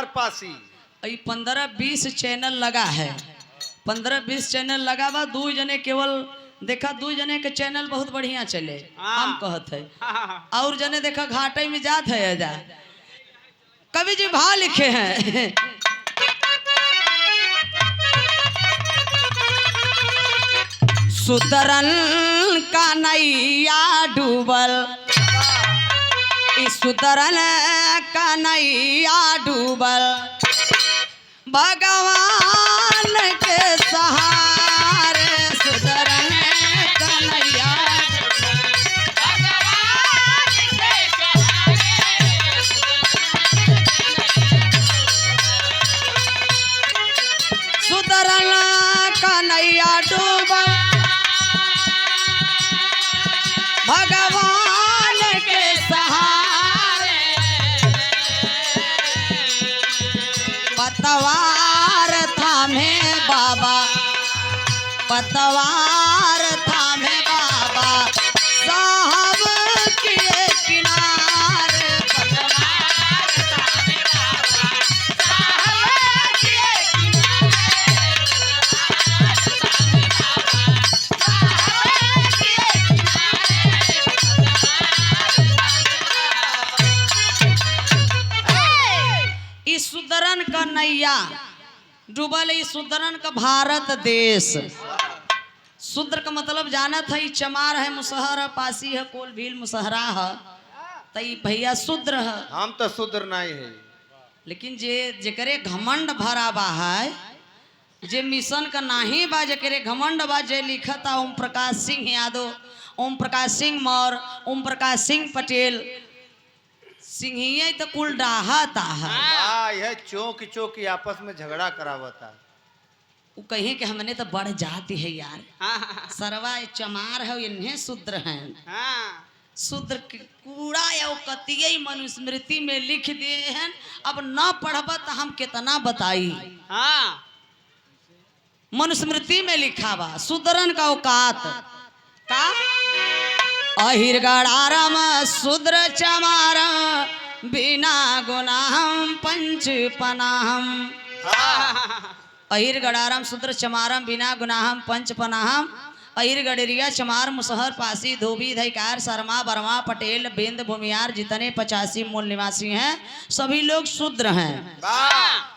मुसहर पासी 15-20 चैनल लगा है, 15-20 चैनल लगा बा। 2 जने केवल देखा, 2 जने के चैनल बहुत बढ़िया चले, हम कहत है। और जने देखा घाटे में जात है। जा कवि जी भाव लिखे हैं सुतरन का नैया डूबल, सुतरन का नैया डूबल, भगवान के सहारे सुतरन का नैया सुतरन का नैया डूबल, भगवान के सहारे पतवार थामे बाबा, पतवार थामे बाबा साहब के किनारे, पतवार थामे बाबा साहब के इस सुदरन का नैया डूबल, इस सुदरन का भारत देश। शूद्र का मतलब जाना था, चमार है, मुसहर है, पासी है, कोल भील मुसहरा है, तई भैया शूद्र है। हम तो शूद्र नहीं है, लेकिन जे जेकरे घमंड भरा बा है, जे मिशन का नाही बा, जेकरे घमंड बा, जे लिखता ओम प्रकाश सिंह यादव, ओम प्रकाश सिंह मौर्य, ओम प्रकाश सिंह पटेल, सिंहिया तो कुल डाहता है। यह चौक चौकी आपस में झगड़ा करावता। वो कहीं कि हमने तो बढ़ जाती है यार, सरवा चमार है, इन्हें शूद्र हैं। शूद्र कूड़ा या कतिये मनुस्मृति में लिख दिए हैं। अब न पढ़ब तो हम कितना बताई। मनुस्मृति में लिखा बा शूद्रन का औकात का, अहिरगढ़ारम शूद्र चमार बिना गुनाहम पंच पनाहम, अहिरगढ़ारम शूद्र चमारम बिना गुनाहम पंच पनाहम, अहिरगढ़िया चमार मुसहर पासी धोबी धैकार शर्मा बर्मा पटेल बिंद भूमियार जितने 85 मूल निवासी हैं सभी लोग शूद्र हैं।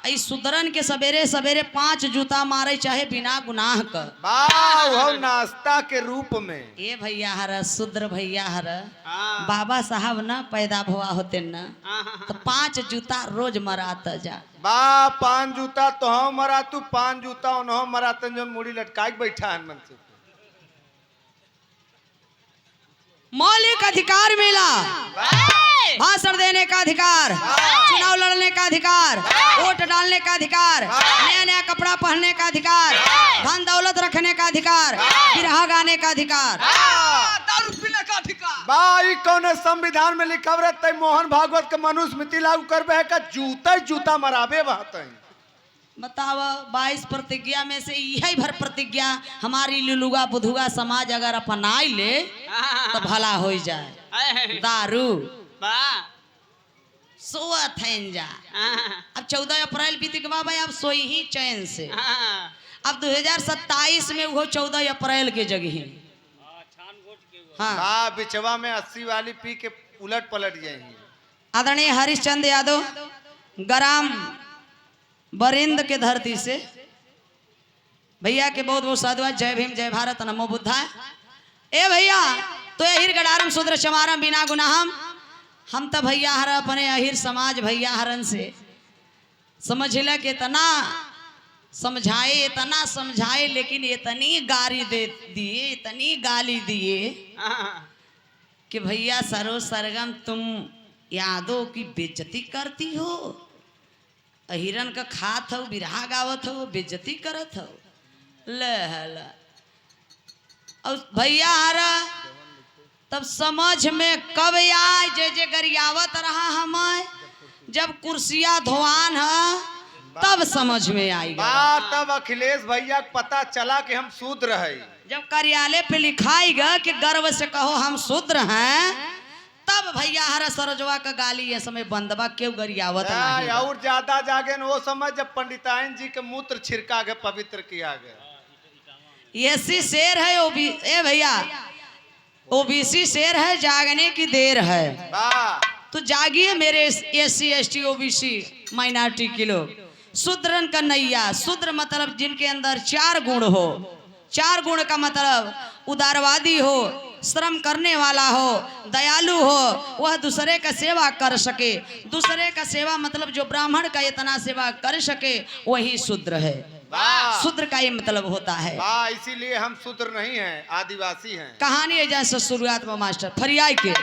इस शूद्रन के सवेरे सवेरे 5 जूता मारे चाहे बिना गुनाह कर, नाश्ता के रूप में। ये भैया हर शूद्र भैया हर बाबा साहब न पैदा हुआ होते न तो 5 जूता रोज मराता जा। 5 जूता तो हम मरा, तू 5 जूता उन्हों मराते जो मुड़ी लटका के बैठा है मन से। मौलिक अधिकार मिला, भाषण देने का अधिकार, चुनाव लड़ने का अधिकार, वोट डालने का अधिकार, नया नया कपड़ा पहनने का अधिकार, धन दौलत रखने का अधिकार, बिरहा गाने का अधिकार, दारू पीने का अधिकार। भाई कौन संविधान में लिखा रहता है मोहन भागवत के मनुस्मृति लागू करबे का जूता जूता मराबे बात है। बताओ 22 प्रतिज्ञा में से यही भर प्रतिज्ञा हमारी लुलुगा बुधुगा समाज अगर अपनाई ले तो भला हो जाए। दारू सोत है जा, अब 14 अप्रैल बीत के बाद अब सोई ही चैन से। अब 2027 में वो 14 अप्रैल के जगह हाँ बिचवा में 80 वाली पी के उलट पलट जाएंगे। आदरणीय हरिश्चंद्र यादव ग्राम बरिंद के धरती से भैया के बहुत बहुत साधुवाद। जय भीम जय भारत नमो बुद्धा। ए भैया तो अहिर गडारम शूद्र चमारम बिना गुनाहम, हम तो भैया हर अपने अहिर समाज भैया हरन से समझ ल के इतना समझाए लेकिन इतनी गाली दे दिए, इतनी गाली दिए कि भैया सरो सरगम तुम यादों की बेइज्जती करती हो, अहिरन का खात हो, बिरहा गावत हो, बेइज्जती करत हो। ल और भैया हरा तब समझ में कब आए जे जे गरियावत रहा हमें, जब कुर्सियां धोआन है तब समझ में आएगा। तब अखिलेश भैया को पता चला कि हम शूद्र है। जब कार्यालय पे लिखाएगा कि गर्व से कहो हम शूद्र हैं, तब भैया हरा सरोजवा का गाली ये समय बंदबा क्यों गरियावत नहीं बा। और ज्यादा जागे न वो समय जब पंडिताइन जी के मूत्र छिड़का गए, पवित्र किया गया। ऐसी शेर है ए भैया, ओबीसी शेर है, जागने की देर है। वाह तो जागिए मेरे एससी एसटी ओबीसी माइनॉरिटी के लोग। शूद्रन का नैया, शूद्र मतलब जिनके अंदर 4 गुण हो। 4 गुण का मतलब उदारवादी हो, श्रम करने वाला हो, दयालु हो, वह दूसरे का सेवा कर सके। दूसरे का सेवा मतलब जो ब्राह्मण का इतना सेवा कर सके वही शूद्र है। शूद्र का ये मतलब होता है। इसीलिए हम शूद्र नहीं हैं, आदिवासी हैं। कहानी है जैसे शुरुआत में मास्टर फरियाई के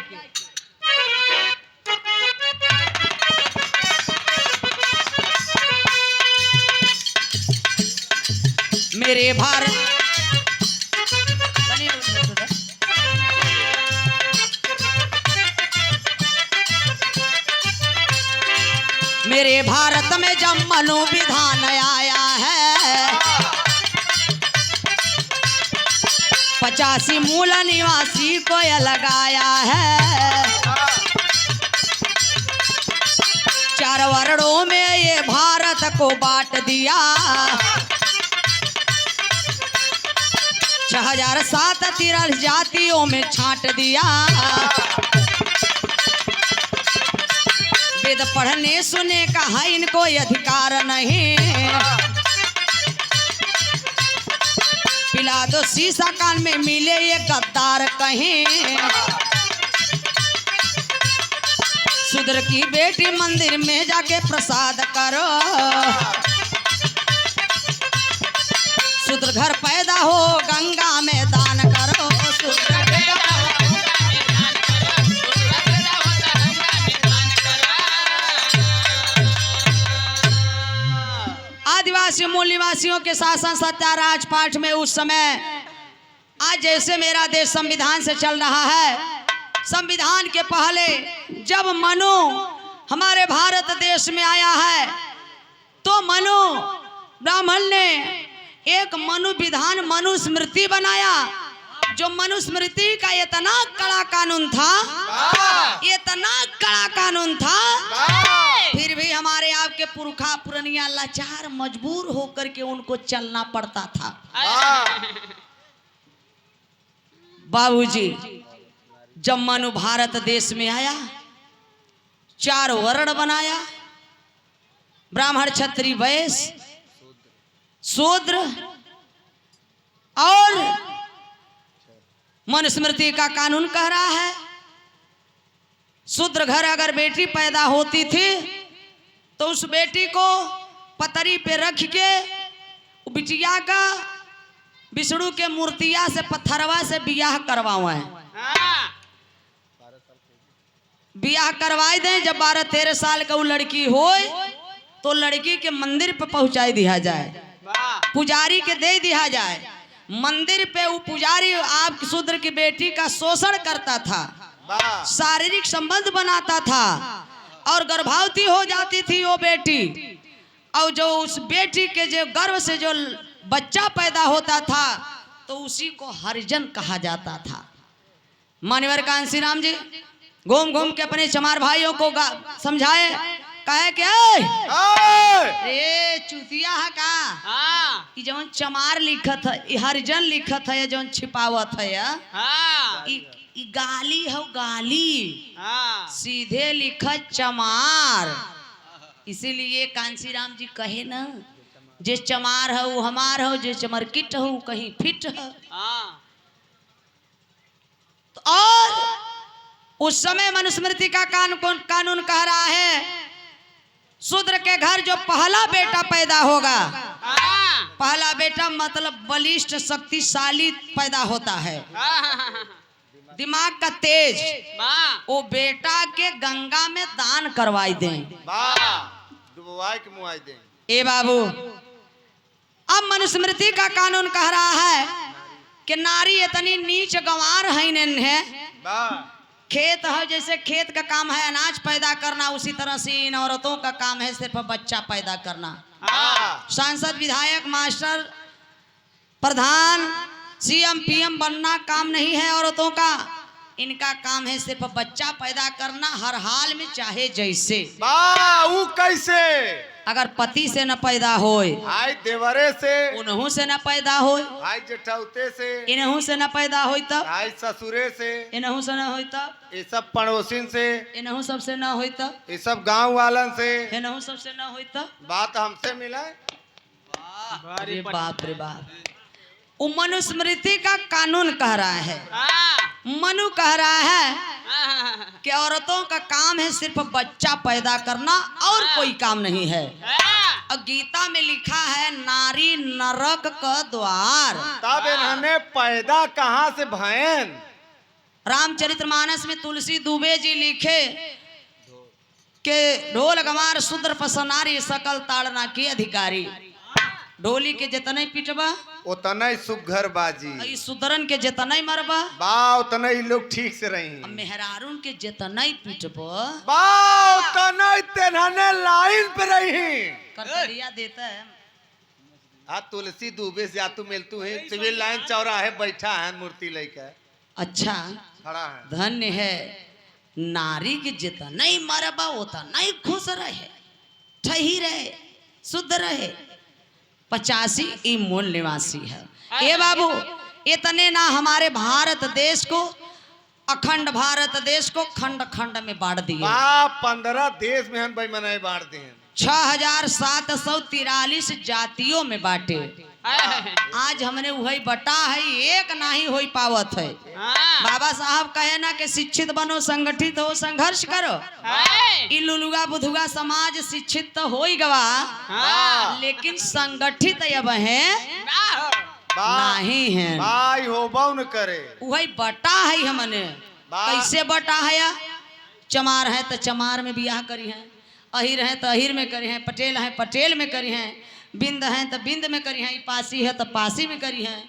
मेरे भारत मेरे भारत में जब मनु विधान आया है 85 मूल निवासी को यह लगाया है। 4 वर्णों में ये भारत को बांट दिया। 6007 जातियों में छांट दिया। वेद पढ़ने सुने का है इनको अधिकार नहीं। पिला दो शीशा कान में मिले ये गद्दार कहीं। शूद्र की बेटी मंदिर में जाके प्रसाद करो। शूद्र घर पैदा हो गंगा में दान करो। आदिवासी मूल निवासियों के शासन सत्ता राजपाट में उस समय आज जैसे मेरा देश संविधान से चल रहा है, संविधान के पहले जब मनु हमारे भारत देश में आया है तो मनु ब्राह्मण ने एक मनु विधान मनुस्मृति बनाया। जो मनुस्मृति का इतना कड़ा कानून था, इतना कड़ा कानून था, फिर भी हमारे आपके पुरखा पुरनिया लाचार मजबूर होकर के उनको चलना पड़ता था। बाबूजी जब मनु भारत देश में आया 4 वर्ण बनाया, ब्राह्मण क्षत्रिय वैश्य शूद्र, और मनुस्मृति का कानून कह रहा है शूद्र घर अगर बेटी पैदा होती थी तो उस बेटी को पतरी पे रख के बिटिया का विष्णु के मूर्तिया से पत्थरवा से बियाह करवाए। बियाह करवाई दें। जब 12-13 साल का वो लड़की हो तो लड़की के मंदिर पे पहुंचाई दिया जाए, पुजारी के दे दिया जाए। मंदिर पे वो पुजारी आप शूद्र की बेटी का शोषण करता था, शारीरिक संबंध बनाता था, और गर्भवती हो जाती थी वो बेटी। और जो उस बेटी के जो गर्भ से जो बच्चा पैदा होता था तो उसी को हरिजन कहा जाता था। मान्यवर कांसी राम जी घूम घूम के अपने चमार भाइयों को समझाए, कहे कि ए चुतिया है का ये जौन चमार लिखत है, हरिजन लिखत है, जौन छिपावत है ई गाली हो, गाली सीधे लिखत चमार। इसीलिए कांसीराम जी कहे ना, जे चमार है वो हमार हो, जे चमरकिट हो कहीं फिट है। और उस समय मनुस्मृति का कानून कह रहा है शूद्र के घर जो पहला बेटा पैदा होगा, पहला बेटा मतलब बलिष्ठ शक्तिशाली पैदा होता है, दिमाग का तेज, वो बेटा के गंगा में दान करवाई दें, डुबवाई के मुआई दें। ए बाबू अब मनुस्मृति का कानून कह रहा है कि नारी इतनी नीच गंवार है। खेत है, जैसे खेत का काम है अनाज पैदा करना, उसी तरह से इन औरतों का काम है सिर्फ बच्चा पैदा करना। सांसद विधायक मास्टर प्रधान CM PM बनना काम नहीं है औरतों का। इनका काम है सिर्फ बच्चा पैदा करना, हर हाल में चाहे जैसे। वाह, ऊ कैसे? अगर पति से न पैदा होए, हाय देवरे से, उन्हों से न पैदा होए, हाय जेठौते से, इन्हों से न पैदा होई तब, हाय ससुरे से, इन्हों से न होई तब, ये सब पड़ोसिन से, इन्हों सबसे न होई तब, ये सब गांव वालन से, इन्हों सबसे न होई तब। बात हमसे मिला। अरे बाप रे बाप, वो मनुस्मृति का कानून कह रहा है, मनु कह रहा है कि औरतों का काम है सिर्फ बच्चा पैदा करना और कोई काम नहीं है। और गीता में लिखा है नारी नरक का द्वार। तब इन्होंने पैदा कहाँ से भयन? रामचरितमानस में तुलसी दुबे जी लिखे कि ढोल गमार शूद्र पसनारी सकल ताड़ना की अधिकारी। ढोली के जितने पिटबा उतना ही सुघर बाजी, सुदरन के जितना ही मरबा बा उतना ही लोग ठीक से रही, मेहरारून के जितना ही पिटबा बा उतना ही तेनाने लाइन पे रही। करतरिया देता है। आ तुलसी दुबे से तू मिलतू है, सिविल लाइन चौराहे बैठा है मूर्ति लेकर, अच्छा खड़ा है। धन्य है नारी के जितना ही मरबा उतना ही खुश रहे, ठही रहे, शुद्ध रहे। 85 ई मूल निवासी है। ए बाबू, इतने ना हमारे भारत देश को, अखंड भारत देश को खंड खंड में बांट दिए। 15 देश में हम बेईमानी बांट दिए, 6743 जातियों में बांटे। आज हमने वही बटा है, एक नहीं हो पावत है। बाबा साहब कहे ना कि शिक्षित बनो, संगठित हो, संघर्ष करो। ई लुलुगा बुधुगा समाज शिक्षित तो हो ही गवा, लेकिन संगठित अब है नहीं है। भाई हो न करे, वही बटा है हमने। कैसे बटा है? चमार है तो चमार में बियाह करी है, अहिर है तो अहिर में करी है, पटेल है पटेल में करी है, बिंद है तो बिंद में करी है, पासी है तो पासी में करी है।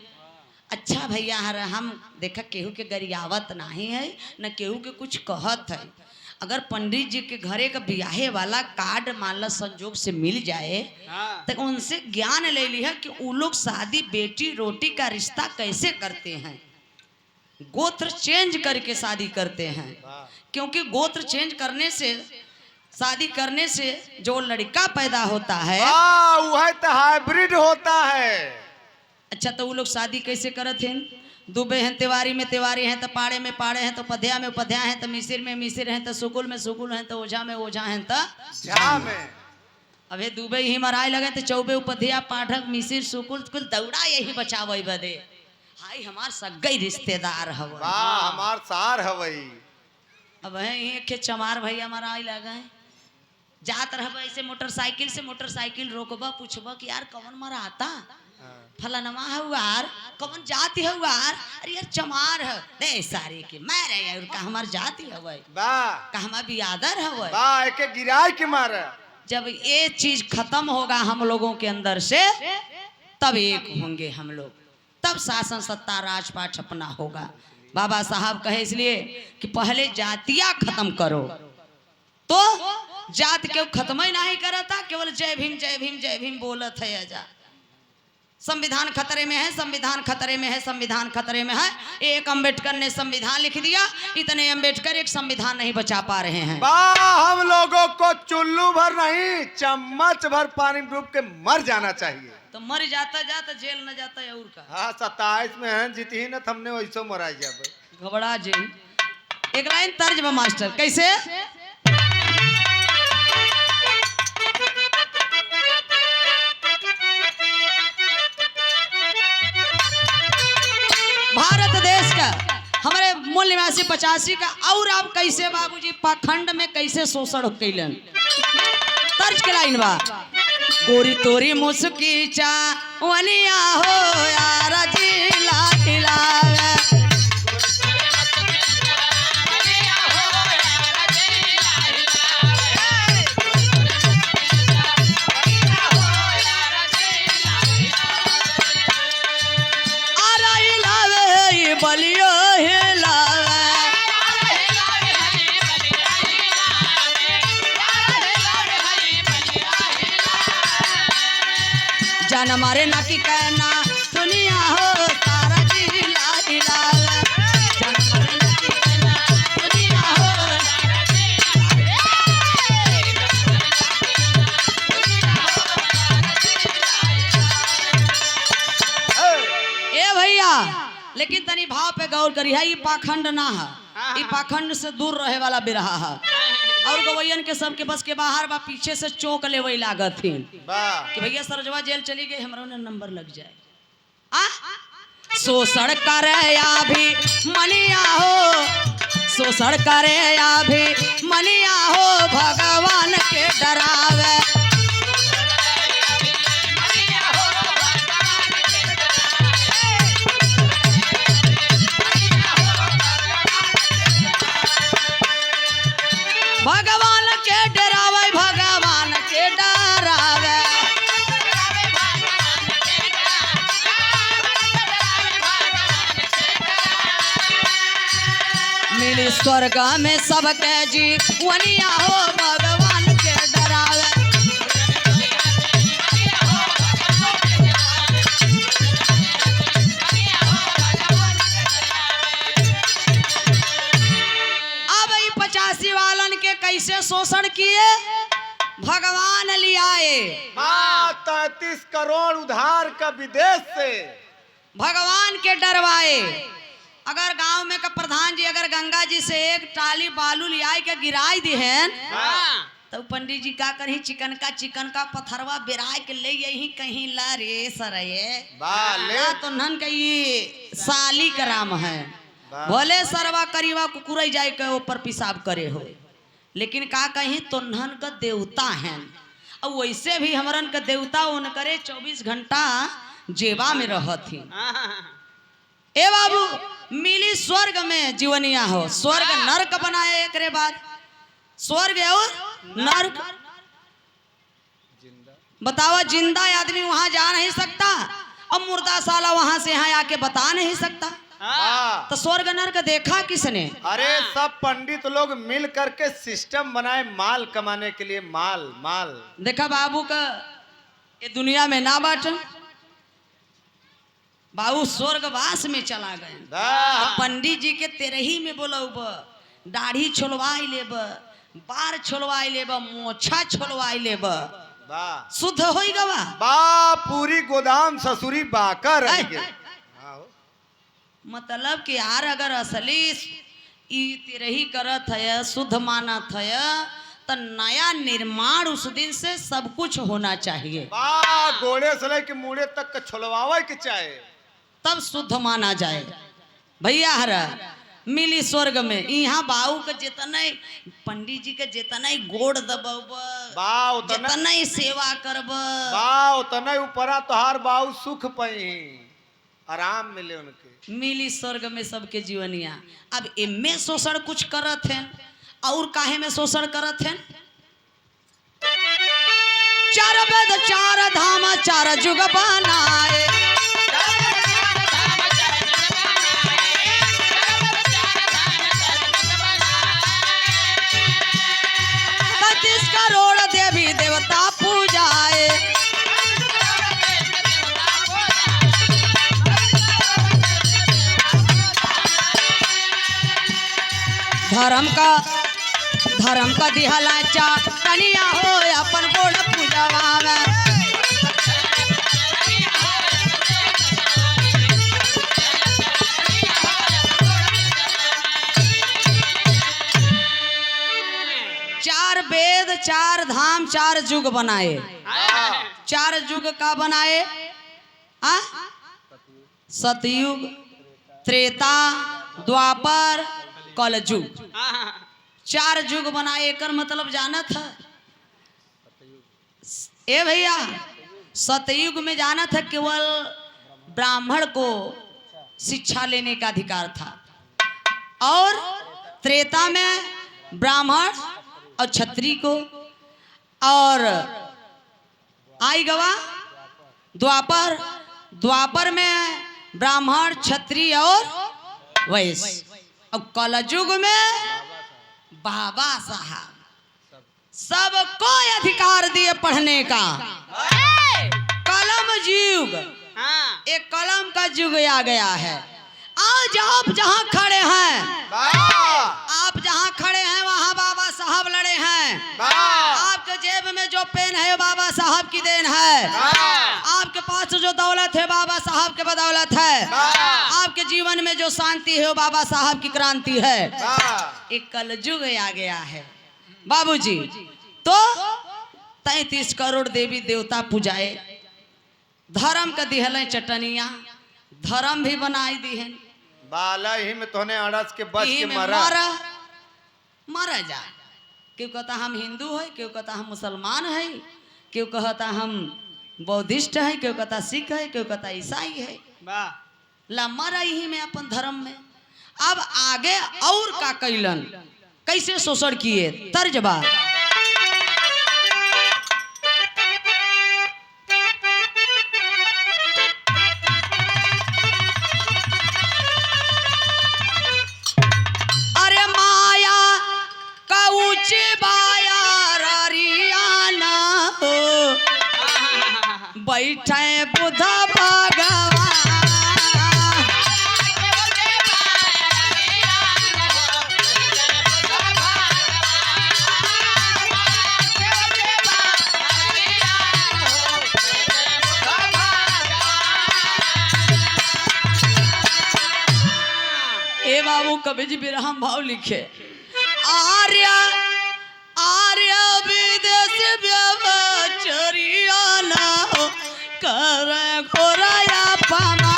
अच्छा भैया हम देखा केहू के गरियावत नहीं है, न केहू के कुछ कहत है। अगर पंडित जी के घरे का बियाहे वाला कार्ड मान लो संजोग से मिल जाए तो उनसे ज्ञान ले लिया कि वो लोग शादी बेटी रोटी का रिश्ता कैसे करते हैं। गोत्र चेंज करके शादी करते हैं, क्योंकि गोत्र चेंज करने से, शादी करने से जो लड़का पैदा होता है वह तो हाइब्रिड होता है। अच्छा, तो वो लोग शादी कैसे करते हैं? दुबे हैं तिवारी में तिवारी हैं, तो पाड़े में पाड़े हैं, तो पधिया में पधिया हैं, तो मिसिर में मिसिर हैं, तो सुकुल में सुकुल हैं, तो ओझा में ओझा हैं, तो झा में। अबे दुबे ही मराए लगे तो चौबे उपधिया पाठक मिसिर सुकुल कुल दौड़ा यही बचावे बदे। हाय हमार सगई रिश्तेदार हव, हमार सार हवई। अब है एक के चमार भैया मराए लगे, जात रहब ऐसे मोटरसाइकिल से, मोटरसाइकिल रोकबा पूछबा कि यार कौन मरा आता, फलानमा हउआर, कौन जाति हउआर? अरे यार चमार है दे सारे के मारे यार का हमार जाति हवे बा, का हमार बियादर हवे बा, एके गिराए के मारे। जब ये चीज खत्म होगा हम लोगों के अंदर से, तब एक होंगे हम लोग, तब शासन सत्ता राजपाट अपना होगा। बाबा साहब कहे इसलिए कि पहले जातियां खत्म करो, तो जात के खत्म ही नहीं करता, केवल जय भीम जय भीम जय भीम बोलत है। आजा संविधान खतरे में है, संविधान खतरे में है, संविधान खतरे में है। एक अंबेडकर ने संविधान लिख दिया, इतने अंबेडकर एक संविधान नहीं बचा पा रहे हैं। हम लोगों को चुल्लू भर नहीं, चम्मच भर पानी में डूब के मर जाना चाहिए। तो मर जाता जाता जेल न जाता है और का। हाँ 27 में है, जीती ही न हमने वैसे मराई जाब घबरा जेल। एक लाइन तर्ज में मास्टर कैसे? भारत देश का हमारे मूल निवासी 85 का, और आप कैसे बाबूजी पाखंड में कैसे शोषण कैलन। तर्ज के लाइन बा, गोरी तोरी मुस्की चा वनिया हो यार जिला खिलावे, बलियो हिलावे, जान मारे ना की कहना दुनिया हो सारा जिला हिलावे, जान मारे ना की कहना लेकिन तनी भाव पे गौर करी है, ये पाखंड ना है, ये पाखंड से दूर रहे वाला बिरहा है। और गवैयन के सबके बस के बाहर बा, पीछे से चौक लेवे लागत थी कि भैया सरजवा जेल चली गई, हमारा ने नंबर लग जाए। शोषण करे या भी मनिया हो, शोषण करे या भी मनिया हो, भगवान के डरावे। भगवान के डरावे, भगवान के डरावे। मिली स्वर्ग में सबके जीवनिया हो, भगवान के डरावे। अब 85 वालन के कैसे शोषण किए, भगवान लियाए 33 करोड़ उधार का विदेश से, भगवान के डरवाए। अगर गांव में का प्रधान जी अगर गंगा जी से एक टाली बालू लियाई के गिराई दी है तो पंडित जी का करही, चिकन का पथरवा बिराय के ले यही कहीं ला रे सरये तो नन का ये साली का राम है, भोले सरवा करीवा कुकुरई जाए के ऊपर पेशाब करे हो, लेकिन का कहीं तो नन का देवता है। और वैसे भी हमरन का देवता उन करे 24 घंटा जेवा में रहती। ए बाबू मिली स्वर्ग में जीवनिया हो, स्वर्ग नरक बनाए एक रे बाद, स्वर्ग और नरक। बताओ जिंदा आदमी वहां जा नहीं सकता, अब मुर्दा साला वहां से यहाँ आके बता नहीं सकता, तो स्वर्ग नरक देखा किसने? अरे सब पंडित लोग मिल करके सिस्टम बनाए माल कमाने के लिए, माल माल। देखा बाबू का ये दुनिया में ना बाट, बाबू स्वर्गवास में चला गए। पंडित जी के तेरही में बोलब, दाढ़ी छोलवाई लेब, बार छोलवाई लेब, मोछा छोलवाई लेब, शुद्ध होई गवा बा पूरी गोदाम ससुरी बाकर। मतलब कि यार अगर असली ई तेरही करत है, शुद्ध मानत है, तो नया निर्माण उस दिन से सब कुछ होना चाहिए। गोड़े से लेके मुड़े तक का छोलवावे के चाहे, तब शुद्ध माना जाए। भैया हरा मिली स्वर्ग में, यहाँ बाऊ के जितना पंडित जी के जितना गोड़ दबब, जितना सेवा करब, उतना ऊपरा तोहार बाऊ सुख पाई, आराम मिले उनके। मिली स्वर्ग में सबके जीवनिया। अब इनमें शोषण कुछ करत हैं, और काहे में शोषण करत हैं? 4 वेद 4 धाम 4 जुग बनाए, करोड़ देवी देवता पूजाए, धर्म का दिहला चा कनिया हो अपन गोड़ पूजवा में। चार वेद 4 धाम 4 जुग बनाए, 4 जुग का बनाए? सतयुग, त्रेता, द्वापर, कलयुग, 4 जुग बनाए। एकर मतलब जानत है? ए भैया सतयुग में जानत है केवल ब्राह्मण को शिक्षा लेने का अधिकार था, और त्रेता में ब्राह्मण और क्षत्रिय को, और आई गवा द्वापर में ब्राह्मण क्षत्रिय और वैश्य, और कलयुग में बाबा साहब सबको अधिकार दिए पढ़ने का। कलम युग, एक कलम का युग आ गया है। आज आप जहाँ खड़े हैं, आप जहाँ खड़े हैं वहाँ बाबा साहब लड़े हैं। आपके जेब में जो पेन है बाबा साहब की देन है। आपके पास जो दौलत है बाबा साहब के बदौलत है। आपके जीवन में जो शांति है वो बाबा साहब की क्रांति है। एक कलयुग आ गया है बाबूजी, तो 33 करोड़ देवी देवता पूजाए, धर्म का दिहल चटनिया, धर्म भी बनाई दी है। बाला ही में तोने अड़स के बच के मरा जा। क्यों कहता हम हिंदू है, क्यों कहता हम मुसलमान है, क्यों कहता हम बौद्धिस्ट है, क्यों कहता सिख है, क्यों कहता ईसाई है। ला मरा ही में अपन धर्म में। अब आगे और का कैलन, कैसे शोषण किए, तर्जबा। अरे माया का ऊंचे बाया रियाना हो, बैठे बुधा भगवान। ए बाबू कवि जी विरहम भाव लिखे, आर्य आर्य विदेश व्यवचरिया ना हो, कर घोराया पमान।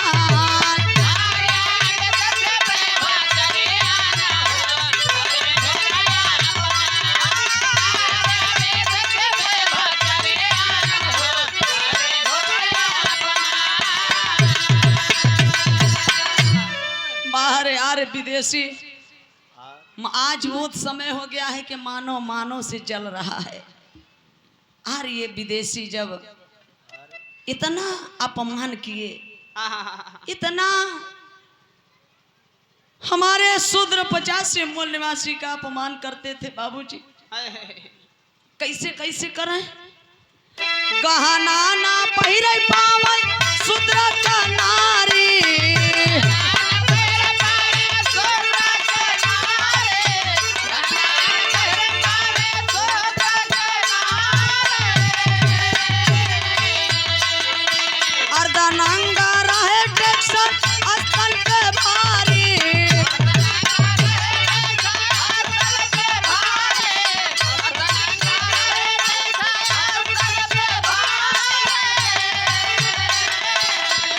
बाहर यार विदेशी, आज वो समय हो गया है कि मानो मानो से जल रहा है। और ये विदेशी जब इतना अपमान किए, इतना हमारे शूद्र 50 मूल निवासी का अपमान करते थे बाबूजी। कैसे कैसे करें, गहना ना पहिरे पावे शूद्र का नारी। अर्धनंगा रहे टेक्सर अस्तल के भारी।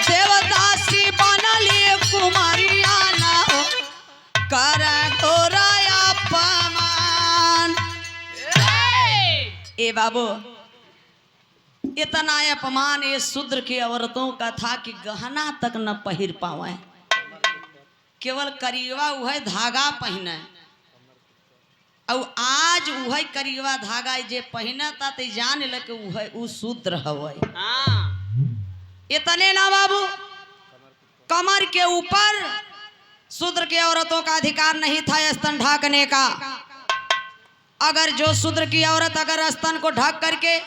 देवदासी बनली कुमारिया ना हो, कर घोराया अपमान। ए बाबू, इतना अपमान ये शूद्र की औरतों का था कि गहना तक न पहिर पावे, केवल करीवा वह धागा पहने। और आज वह करीवा धागा जे पहने था तो जान ले कि वह शूद्र हवे। इतने ना बाबू, कमर के ऊपर शूद्र के औरतों का अधिकार नहीं था स्तन ढकने का। अगर जो शूद्र की औरत अगर स्तन को ढक करके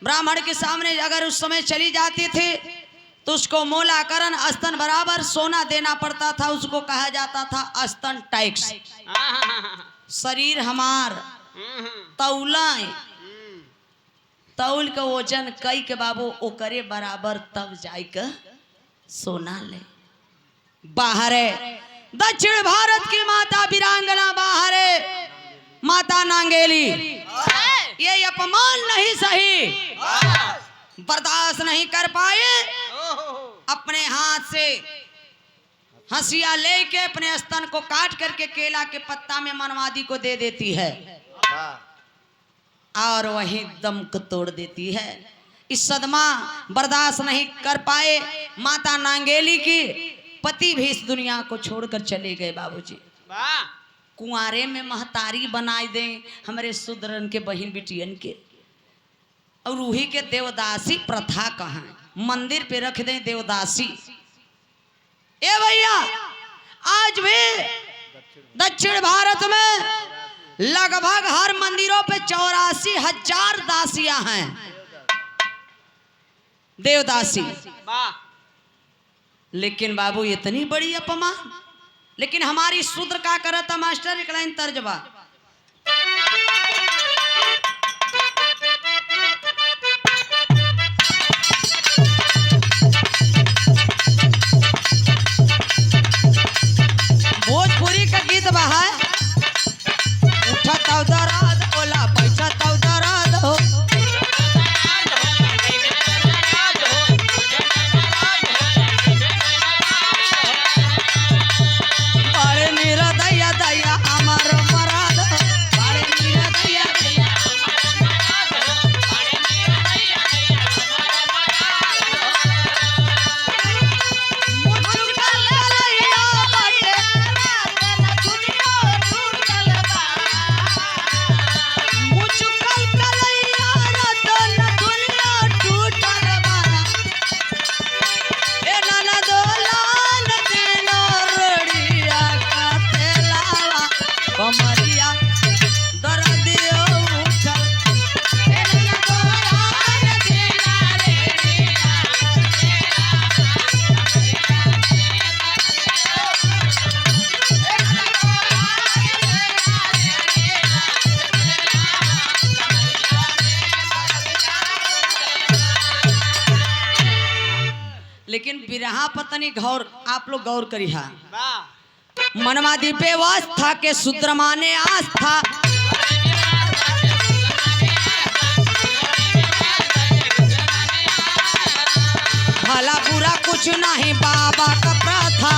ब्राह्मण के सामने अगर उस समय चली जाती थी तो उसको मोलाकरण स्तन बराबर सोना देना पड़ता था। उसको कहा जाता था स्तन टैक्स। शरीर हमार तौला तौल के वजन कई के बाबू ओकरे बराबर तब जाय के सोना ले। बाहरे दक्षिण भारत की माता वीरांगना, बाहरे माता नांगेली, ये अपमान नहीं सही, बर्दाश्त नहीं कर पाए। अपने हाथ से हंसिया लेके अपने स्तन को काट करके केला के पत्ता में मनवादी को दे देती है और वही दम को तोड़ देती है। इस सदमा बर्दाश्त नहीं कर पाए माता नांगेली की पति भी इस दुनिया को छोड़कर चले गए बाबूजी। कुंवारे में महतारी बनाए दें हमारे शूद्रन के बहन बिटियन के। और रूही के देवदासी प्रथा कहाँ, मंदिर पे रख दें देवदासी। ए भैया, आज भी दक्षिण भारत में लगभग हर मंदिरों पे 84,000 दासियां हैं, देवदासी। लेकिन बाबू इतनी बड़ी अपमान। लेकिन हमारी शूद्र का करता मास्टर, एक लाइन तर्जबा। लेकिन बिरहा पतनी गौर आप लोग गौर करिहा मनवादी व्यवस्था के शूद्र माने आस्था भला बुरा कुछ नहीं बाबा का प्रथा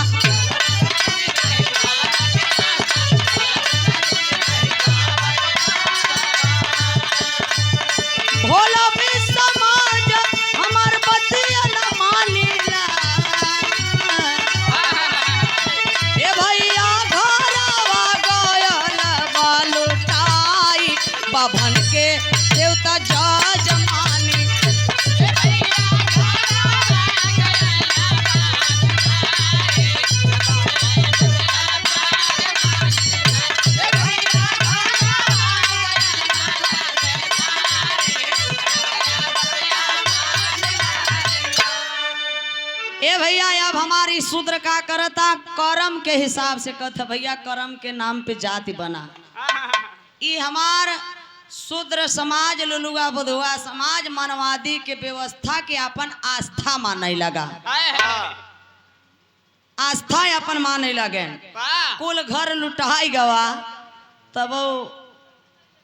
भोला भी समाज हमार बतिया न मानेला ए भैया घरवा गयल बालुटाई बाभन के देवता जज मानी ए भैया अब हमारी शूद्र का करता कर्म के हिसाब से कहता भैया कर्म के नाम पे जाति बना ये हमार शूद्र समाज लुलुआ बुधुआ समाज मानवादी के व्यवस्था के अपन आस्था माने लगा आस्था अपन माने लगे कुल घर लुटाई गवा तब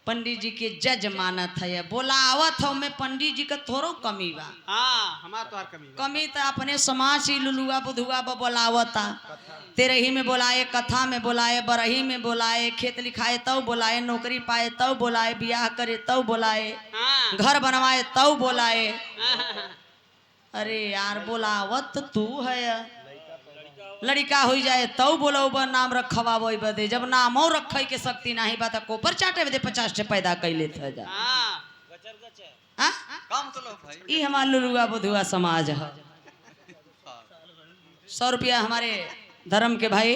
पंडित जी के जज मानत है बोलावत हो में पंडित जी का थोड़ो कमी बा कमी तो अपने समाज से लुलुआ बुधुआ बोलावता तेरही में बोलाए कथा में बोलाए बरही में बोलाए खेत लिखाए तब बोलाए नौकरी पाए तब बोलाए ब्याह करे तब बोलाए घर बनवाए तब बोलाए अरे यार बोलावत तू है लड़का हो जाए तो बोलो नाम रखवा बदे जब नामो रखे के शक्ति नहीं बात कोपर चाटे बदे 50 पैदा कैले थे जा ई हमार लुलुआ बुधुआ समाज है 100 रुपया हमारे धर्म के भाई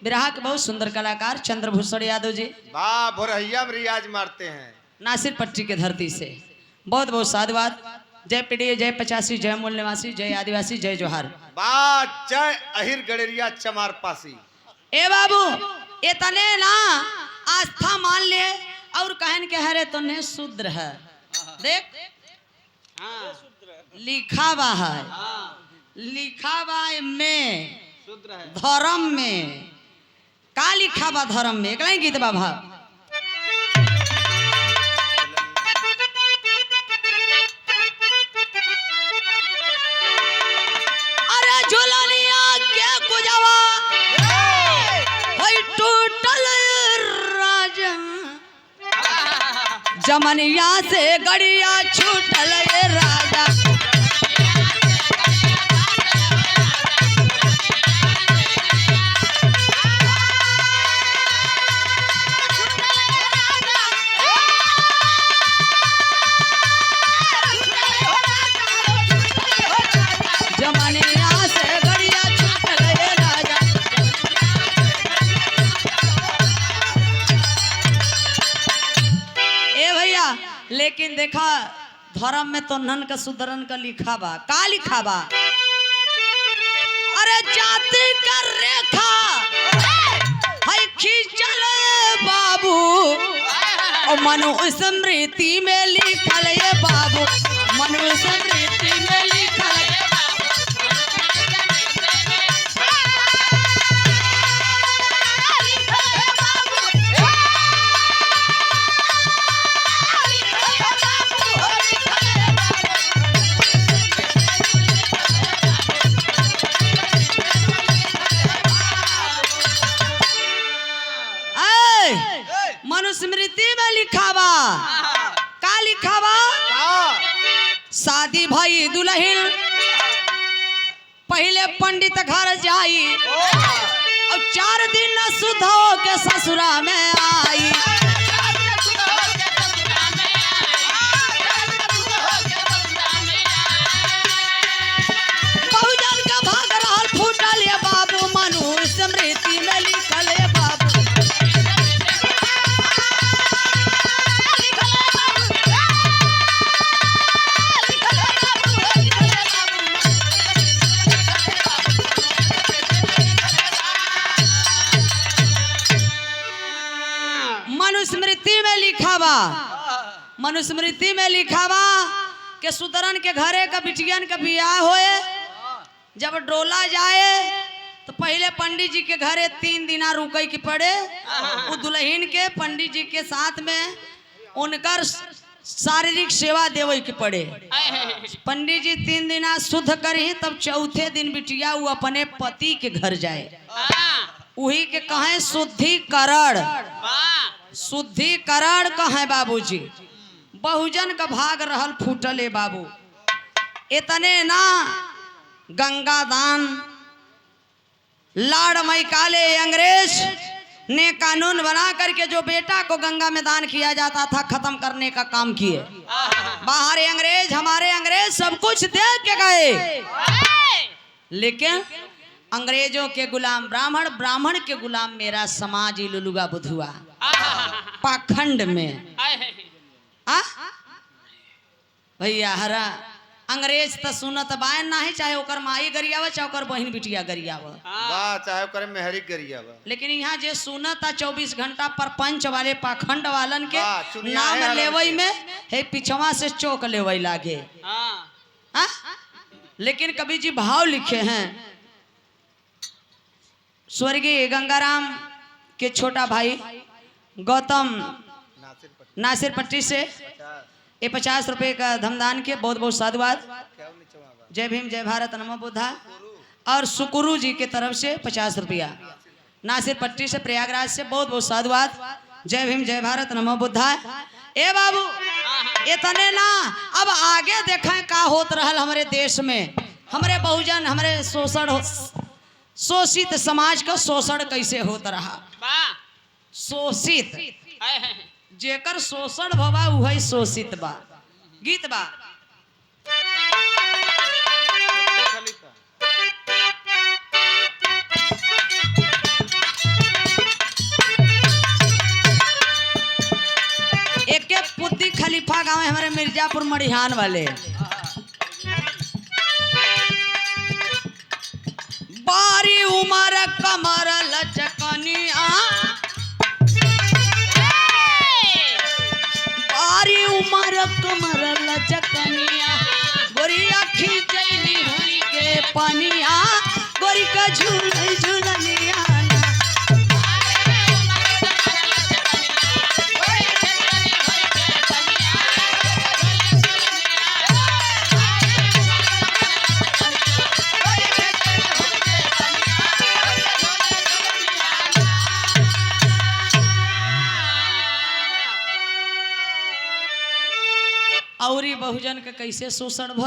बिरहा के बहुत सुंदर कलाकार चंद्रभूषण यादव जी वाह भोरहिया में रियाज मारते हैं नासिर पट्टी के धरती से बहुत बहुत साधुवाद जय पीढ़ी जय 85 जय मूल निवासी जय आदिवासी जय जोहार बात जय अहिर गड़ेरिया चमार पासी ए बाबू ये तने ना आस्था मान ले और कहन के हरे तो ने शूद्र है देख लिखा बा है लिखा बा में धर्म में का लिखा बा धर्म में एक गीत बाबा जमनिया से गड़िया छूटल ये राजा जमनिया से गड़िया छूटल ये राजा ए भैया लेकिन देखा धर्म में तो नन का सुधरन का लिखा बा का लिखा बा अरे जाति का रेखा है खींचल बाबू और मनु स्मृति में लिखल ये बाबू मनु स्मृति में लिखल मनुस्मृति में लिखावा का लिखावा शादी भाई दुल्हन पहले पंडित घर जाई और 4 दिन न सुधो के ससुरा में आई बहुजन का भाग रहल फूटल ये बाबू मनुस्मृति में लिखल ये बाबू मनुस्मृति में लिखावा के सुदरन के घरे का बिटियन का बियाह होए जब डोला जाए तो पहले पंडित जी के घरे 3 दिना रुके के पड़े। वो दुल्हन के पंडित जी के साथ में उनकर शारीरिक सेवा देवे के पड़े। पंडित जी 3 दिना शुद्ध करी, तब चौथे दिन बिटिया वो अपने पति के घर जाए। वही के कहे शुद्धिकरण। शुद्धिकरण कहे बाबूजी। बहुजन का भाग रहल फूटले बाबू। इतने ना गंगा दान लाड़ मैकाले अंग्रेज ने कानून बना करके जो बेटा को गंगा में दान किया जाता था खत्म करने का काम किए। बाहर अंग्रेज हमारे अंग्रेज सब कुछ दे के गए, लेकिन अंग्रेजों के गुलाम ब्राह्मण, ब्राह्मण के गुलाम मेरा समाज ही लुलुगा बुधुआ पाखंड में। भैया हरा अंग्रेज तो सुनत बायन नहीं, चाहे ओकर माई गरियावा चाहे ओकर बहन बिटिया गरियावा, वाह चाहे ओकर मेहरी गरियावा। लेकिन यहाँ जे सुनता 24 घंटा परपंच वाले पाखंड वालन के वाह, चुनिया नाम है लेवई में है पिछवा से चौक लेवई लागे। लेकिन कवि जी भाव लिखे हैं। स्वर्गीय गंगाराम के छोटा भाई गौतम नासिर पट्टी से ये 50 रुपए का धमदान के बहुत बहुत साधुवाद। जय भीम जय भारत नमो बुद्धा। और सुकुरु जी के तरफ से 50 रुपया नासिर पट्टी से प्रयागराज से बहुत बहुत साधुवाद। जय भीम जय भारत नमो बुद्धा। ए बाबू इतने ना, अब आगे देखें का होत रहल हमारे देश में। हमारे बहुजन हमारे शोषित समाज का शोषण कैसे होता रहा। शोषित जेकर शोषण भवा वही शोषित बा। गीत बा एक पुद्दी खलीफा गांव है हमारे मिर्जापुर मड़िहान वाले। बारी उमर कमर लचकनिया, बारी उमर कमर लचकनिया, गोरी अखी चैनी हुई के पनिया, गोरी का झूल झूलनिया। औरी बहुजन का कैसे शोषण भ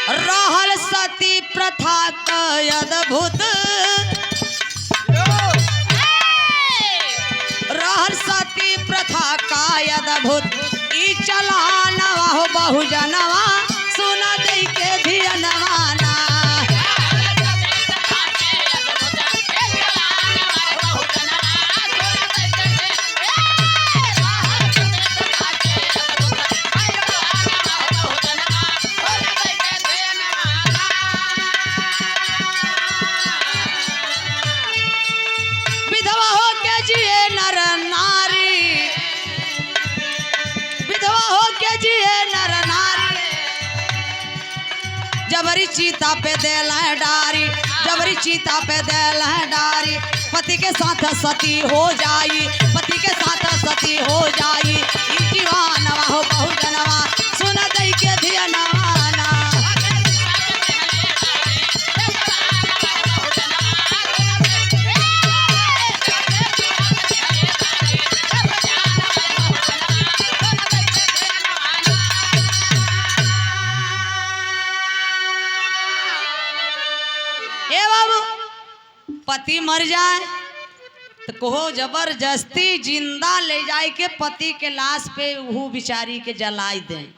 रहल सती प्रथा का अद्भुत, रहल सती प्रथा का अद्भुत, ई चला नवा हो बहुजनवा सुना दे के धियनवा ना। जबरी चीता पे देल है डारी, जबरी चीता पे देल है डारी, पति के साथ सती हो जाई, पति के साथ सती हो जाई, ई जीवानवा हो बहुजनवा सुन दई के धियनवा ना। पति मर जाए तो कहो जबरदस्ती जिंदा ले जाए के पति के लाश पे वो बिचारी के जलाई दें।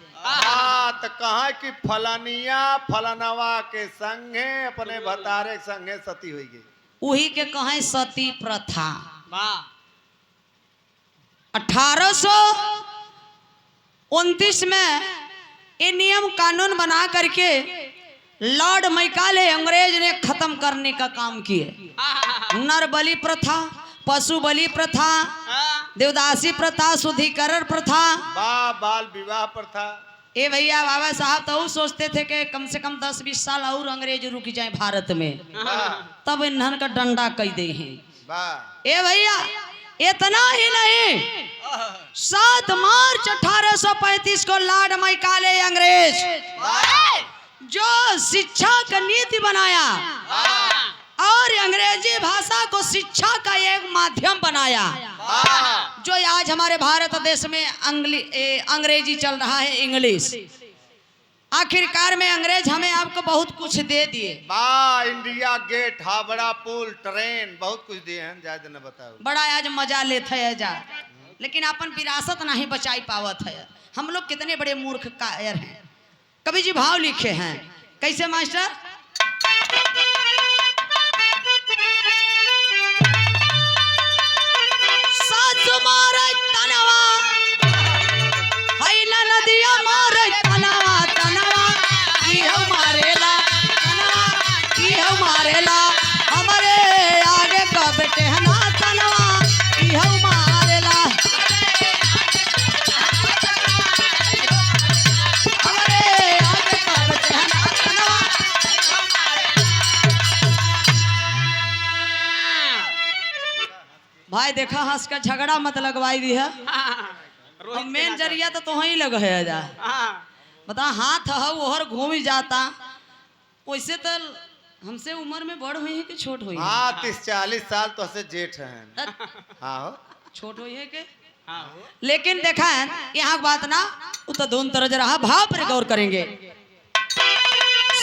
तो कहा कि फलानिया फलानवा के संगे अपने भतारे के संगे सती हुई गई, वही के कहे सती प्रथा। 1829 में ये नियम कानून बना करके लॉर्ड मैकाले अंग्रेज ने खत्म करने का काम किए। नर बलि प्रथा, पशु बलि प्रथा, देवदासी प्रथा, शुद्धिकरण प्रथा, बाल विवाह प्रथा, ए भैया बाबा साहब तो सोचते थे कि कम से कम 10-20 साल और अंग्रेज रुक जाए भारत में, तब इन्हन का डंडा कई दे हैं। ए भैया इतना ही नहीं, 7 मार्च 1835 को लॉर्ड मैकाले अंग्रेज जो शिक्षा का नीति बनाया और अंग्रेजी भाषा को शिक्षा का एक माध्यम बनाया, जो आज हमारे भारत देश में अंग्रेजी चल रहा है, इंग्लिश। आखिरकार में अंग्रेज हमें आपको बहुत कुछ दे दिए। इंडिया गेट, हावड़ा पुल, ट्रेन, बहुत कुछ दिए हैं, ज्यादा न बताओ। बड़ा आज मजा लेते है जा, लेकिन अपन विरासत नहीं बचाई पावत है। हम लोग कितने बड़े मूर्ख कायर हैं। कवि जी भाव लिखे हैं, कैसे मास्टर? सासु मारे तनवा, हैला नदिया मारे तनवा, तनवा इहो मारेला, तनवा इहो मारेला, हमारे आगे का बेटे है ना तनवा इहो मारेला, हमारे आगे का बेटे है ना तनवा। भाई देखा हंस का झगड़ा मत लगवाई दी है, मेन जरिया तो ही लग है जा। बता हाथ है ओहर घूम जाता, वैसे तो हमसे उम्र में बड़ हुई है कि छोट हुई है? 30-40 साल तो से जेठ हैं। हाँ छोट हुई है के? लेकिन देखा है यहाँ बात ना, वो तो दोनों तरह रहा। भाव पर गौर करेंगे।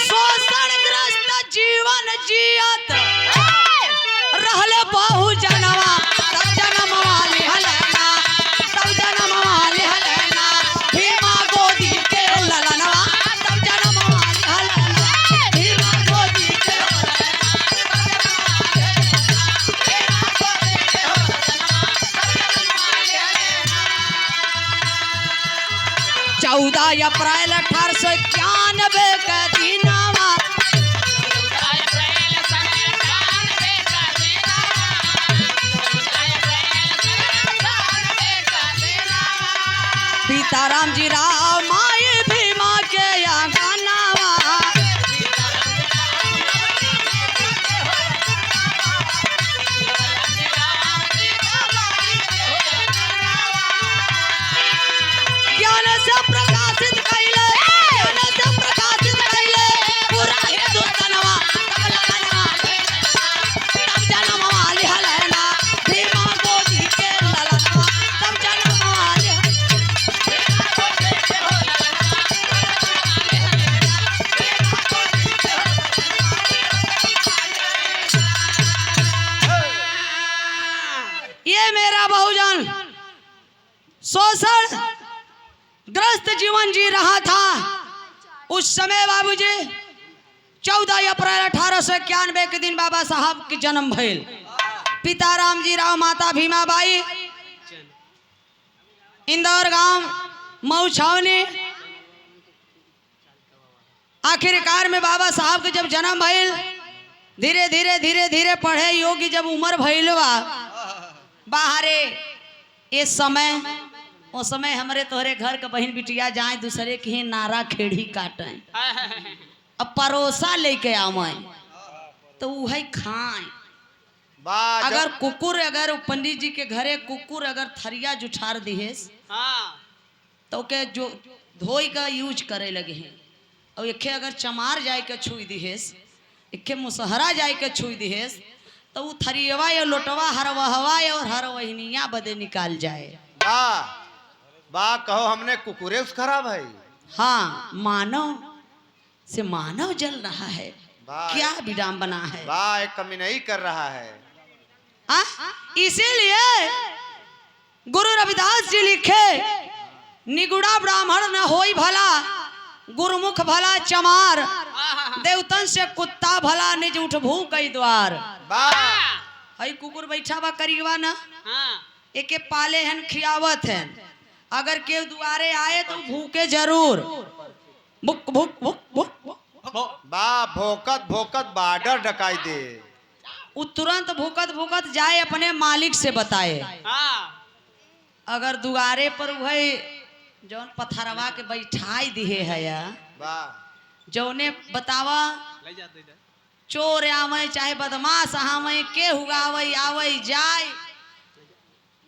शोषणग्रस्त जीवन जियत रहले बहु जनवा, सब जन्म वाले हलना, सब जन्म वाले हलना, भीमा गोदी के ललनवा, सब जन्म वाले हलना, भीमा गोदी के ललनवा। 14 अप्रैल 1891 का दिनवा, सीताराम जी राव माई भीमा के गानावा, ज्ञान से प्रकाशित कैले, ज्ञान से प्रकाशित कैले पूरा हिंदुस्तानवा, तब ललनवा तब जन्म वाली हलना, भीमा गोदी के ललनवा, तब जन्म वाली ये मेरा बहुजन शोषण ग्रस्त जीवन जी रहा था। उस समय बाबूजी 14 अप्रैल 1891 के दिन बाबा साहब के जन्म भइल। पिता राम जी राव, माता भीमाबाई, इंदौर गांव मऊ छावनी। आखिरकार में बाबा साहब के जब जन्म भइल, धीरे धीरे धीरे धीरे पढ़े योगी जब उम्र भइल बा बाहरे, ये समय वो समय हमारे तोहरे घर के बहन बिटिया जाए दूसरे के नारा खेड़ी काटे, अब परोसा लेके आवे तो वही खाए। अगर कुकुर, अगर पंडित जी के घरे कुकुर अगर थरिया जुठार दिहेस तो के जो धोई का यूज करे लगे हैं, और एक अगर चमार जाए के छुई दिहेस, एक मुसहरा जाए के छुई दिहेस, तो वो थरियवा या लोटवा हरवहवा और हर वहनिया बदे निकाल जाए। बा कहो हमने कुकुरे उस खराब है। हाँ, मानव से मानव जल रहा है, क्या विडंबना है। वाह, एक कमी नहीं कर रहा है। इसीलिए गुरु रविदास जी लिखे, निगुड़ा ब्राह्मण न होई भला, गुरुमुख भला चमार, देवतन से कुत्ता भला, निज उठ भू कई द्वार। हई कुकुर बैठा बा करीबा ना, एके पाले हन खियावत हैं, अगर के दुआरे आए तो भूखे जरूर, भुक भुक भुक भुक बा भोकत भोकत बार्डर ढकाई दे। वो तुरंत भूकत भूकत जाए अपने मालिक से बताए। अगर दुआरे पर वही जौन पथरवा के बैठाई दिए है या वाह जौने बतावा चोर आवे चाहे बदमाश आवे के हुआवे आवे जाए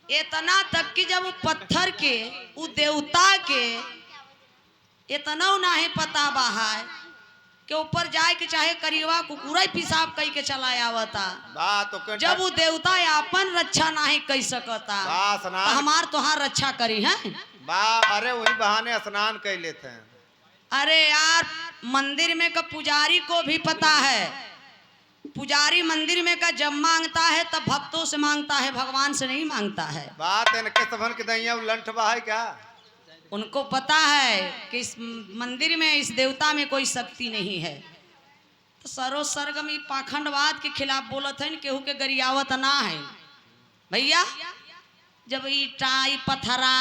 इतना तक कि जब वो पत्थर के वो देवता के इतना नहीं पता बाहर के ऊपर जाए के चाहे करीबा कुकुरा पिसाब कई के चला आवता वाह तो जब वो देवता अपन रक्षा नहीं कर सकता वाह तो स्नान हमार तोहार रक्षा करी है। वाह अरे वही बहाने स्नान कर लेते हैं। अरे यार मंदिर में का पुजारी को भी पता है पुजारी मंदिर में का जब मांगता है तब भक्तों से मांगता है भगवान से नहीं मांगता है। बात इनके सबन के दैया लंठ बा है क्या उनको पता है कि इस मंदिर में इस देवता में कोई शक्ति नहीं है तो सरो सरगम ई पाखंडवाद के खिलाफ बोलत है केहू के गरियावत ना है भैया। जब ईटा ई पथरा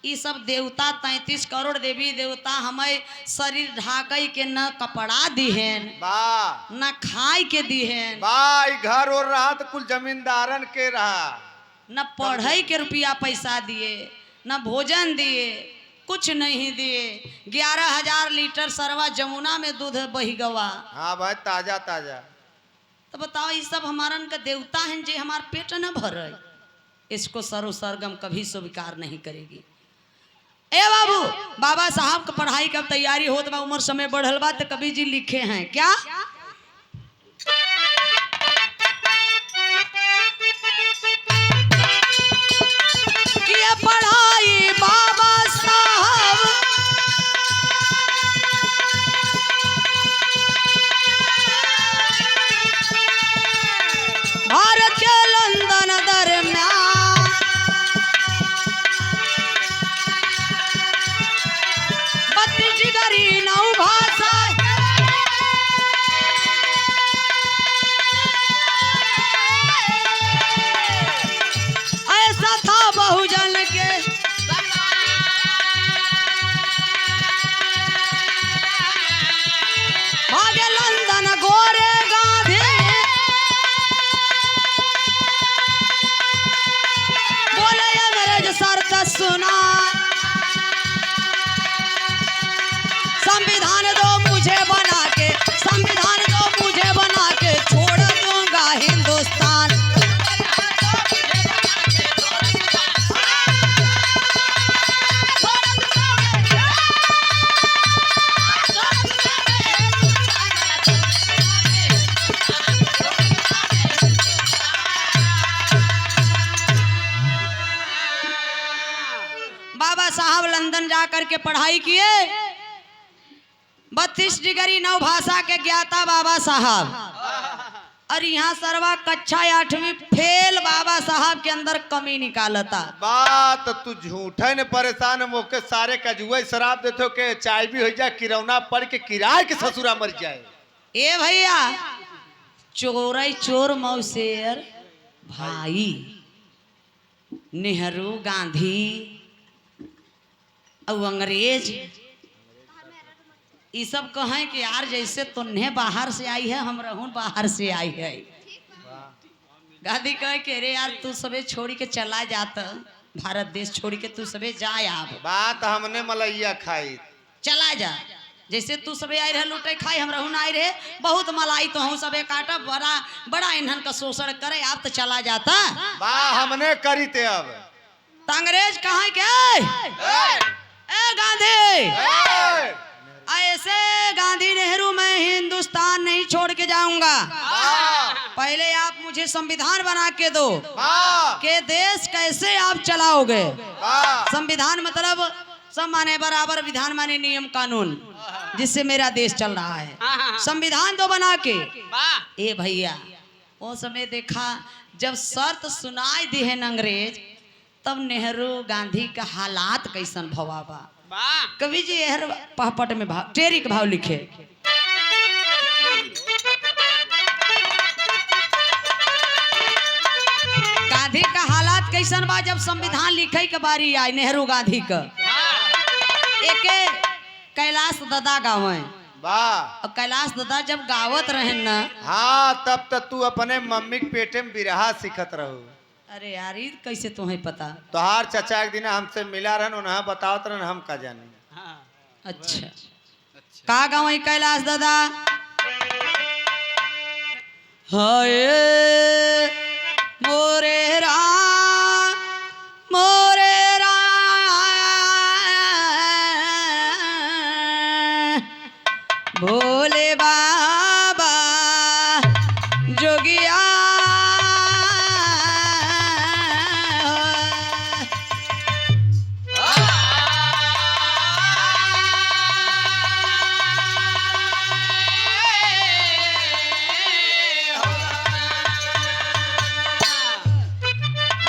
ये सब देवता 33 करोड़ देवी देवता हमें शरीर ढाकई के न कपड़ा दिहन वाह न खाई के दिहन वाह ई घर और रहा तो कुल जमींदारन के रहा न पढ़ाई के रुपया पैसा दिए न भोजन दिए कुछ नहीं दिए 11,000 लीटर सरवा जमुना में दूध बही गवा। हाँ भाई ताजा ताजा तो बताओ ये सब हमारा का देवता हैं जे हमार पेट न भरे इसको सरो सरगम कभी स्वीकार नहीं करेगी। ए बाबू बाबा साहब का पढ़ाई का तैयारी होत बा उम्र समय बढ़ल बा तो कभी जी लिखे हैं क्या किया पढ़ाई बाबा साहब भारत के लंदन दरमियान जिगरी नौ भाषा ऐसा था बहुजन के भागे लंदन गोरे गांधी बोले अंग्रेज शर्त सुना संविधान दो मुझे बना के संविधान दो मुझे बना के छोड़ दूंगा हिंदुस्तान। बाबा साहब लंदन जाकर के पढ़ाई किए 32 डिग्री नौ भाषा के ज्ञाता बाबा साहब और यहाँ सरवा कक्षा 8वीं फेल बाबा साहब के अंदर कमी निकालता। बात तू झूठे ने परेशान मोके सारे कजुआ शराब देते के चाय भी हो जाए किरौना पड़ के किराए के ससुरा मर जाए। ए भैया चोरई चोर मौसेर भाई नेहरू गांधी और अंग्रेज ये सब कहें कि यार जैसे तुन्हें बाहर से आई है हम रहूं बाहर से आई है। गांधी कहे कि अरे यार तू सबे छोड़ी के चला जाता भारत देश छोड़ी के तू सबे जा आप बात हमने मलैया खाई चला जा जैसे तू सबे आई रहे लुटे खाई हम रहूं आई रहे बहुत मलाई तो हम सबे काटा बड़ा बड़ा ईंधन का शोषण करे आप तो चला जाता बा हमने करी थे अब तो अंग्रेज कहा के ए गांधी ऐसे गांधी नेहरू मैं हिंदुस्तान नहीं छोड़ के जाऊंगा पहले आप मुझे संविधान बना के दो के देश कैसे आप चलाओगे। संविधान मतलब सब माने बराबर विधान माने नियम कानून जिससे मेरा देश चल रहा है संविधान तो बना के। ए भैया वो समय देखा जब शर्त सुनाई दी है अंग्रेज तब नेहरू गांधी का हालात कैसन भवाबा कवि जी हर पहपट में भाव टेरी के भाव लिखे गांधी का हालात कैसन बा जब संविधान लिखे के बारी आई नेहरू गांधी का एक कैलाश दादा गावे वाह कैलाश दादा जब गावत रहे न हाँ तब तक तू अपने मम्मी के पेटे में बिरहा सीखत रहो अरे यार ये कैसे तुम्हें पता? तोहार चचा एक दिन हमसे मिला रहन उन्हें बतावत रहन हम का जानी। अच्छा का गाँव है कैलाश दादा? हाय मोरे राम मोरे राम भोले बाबा जोगिया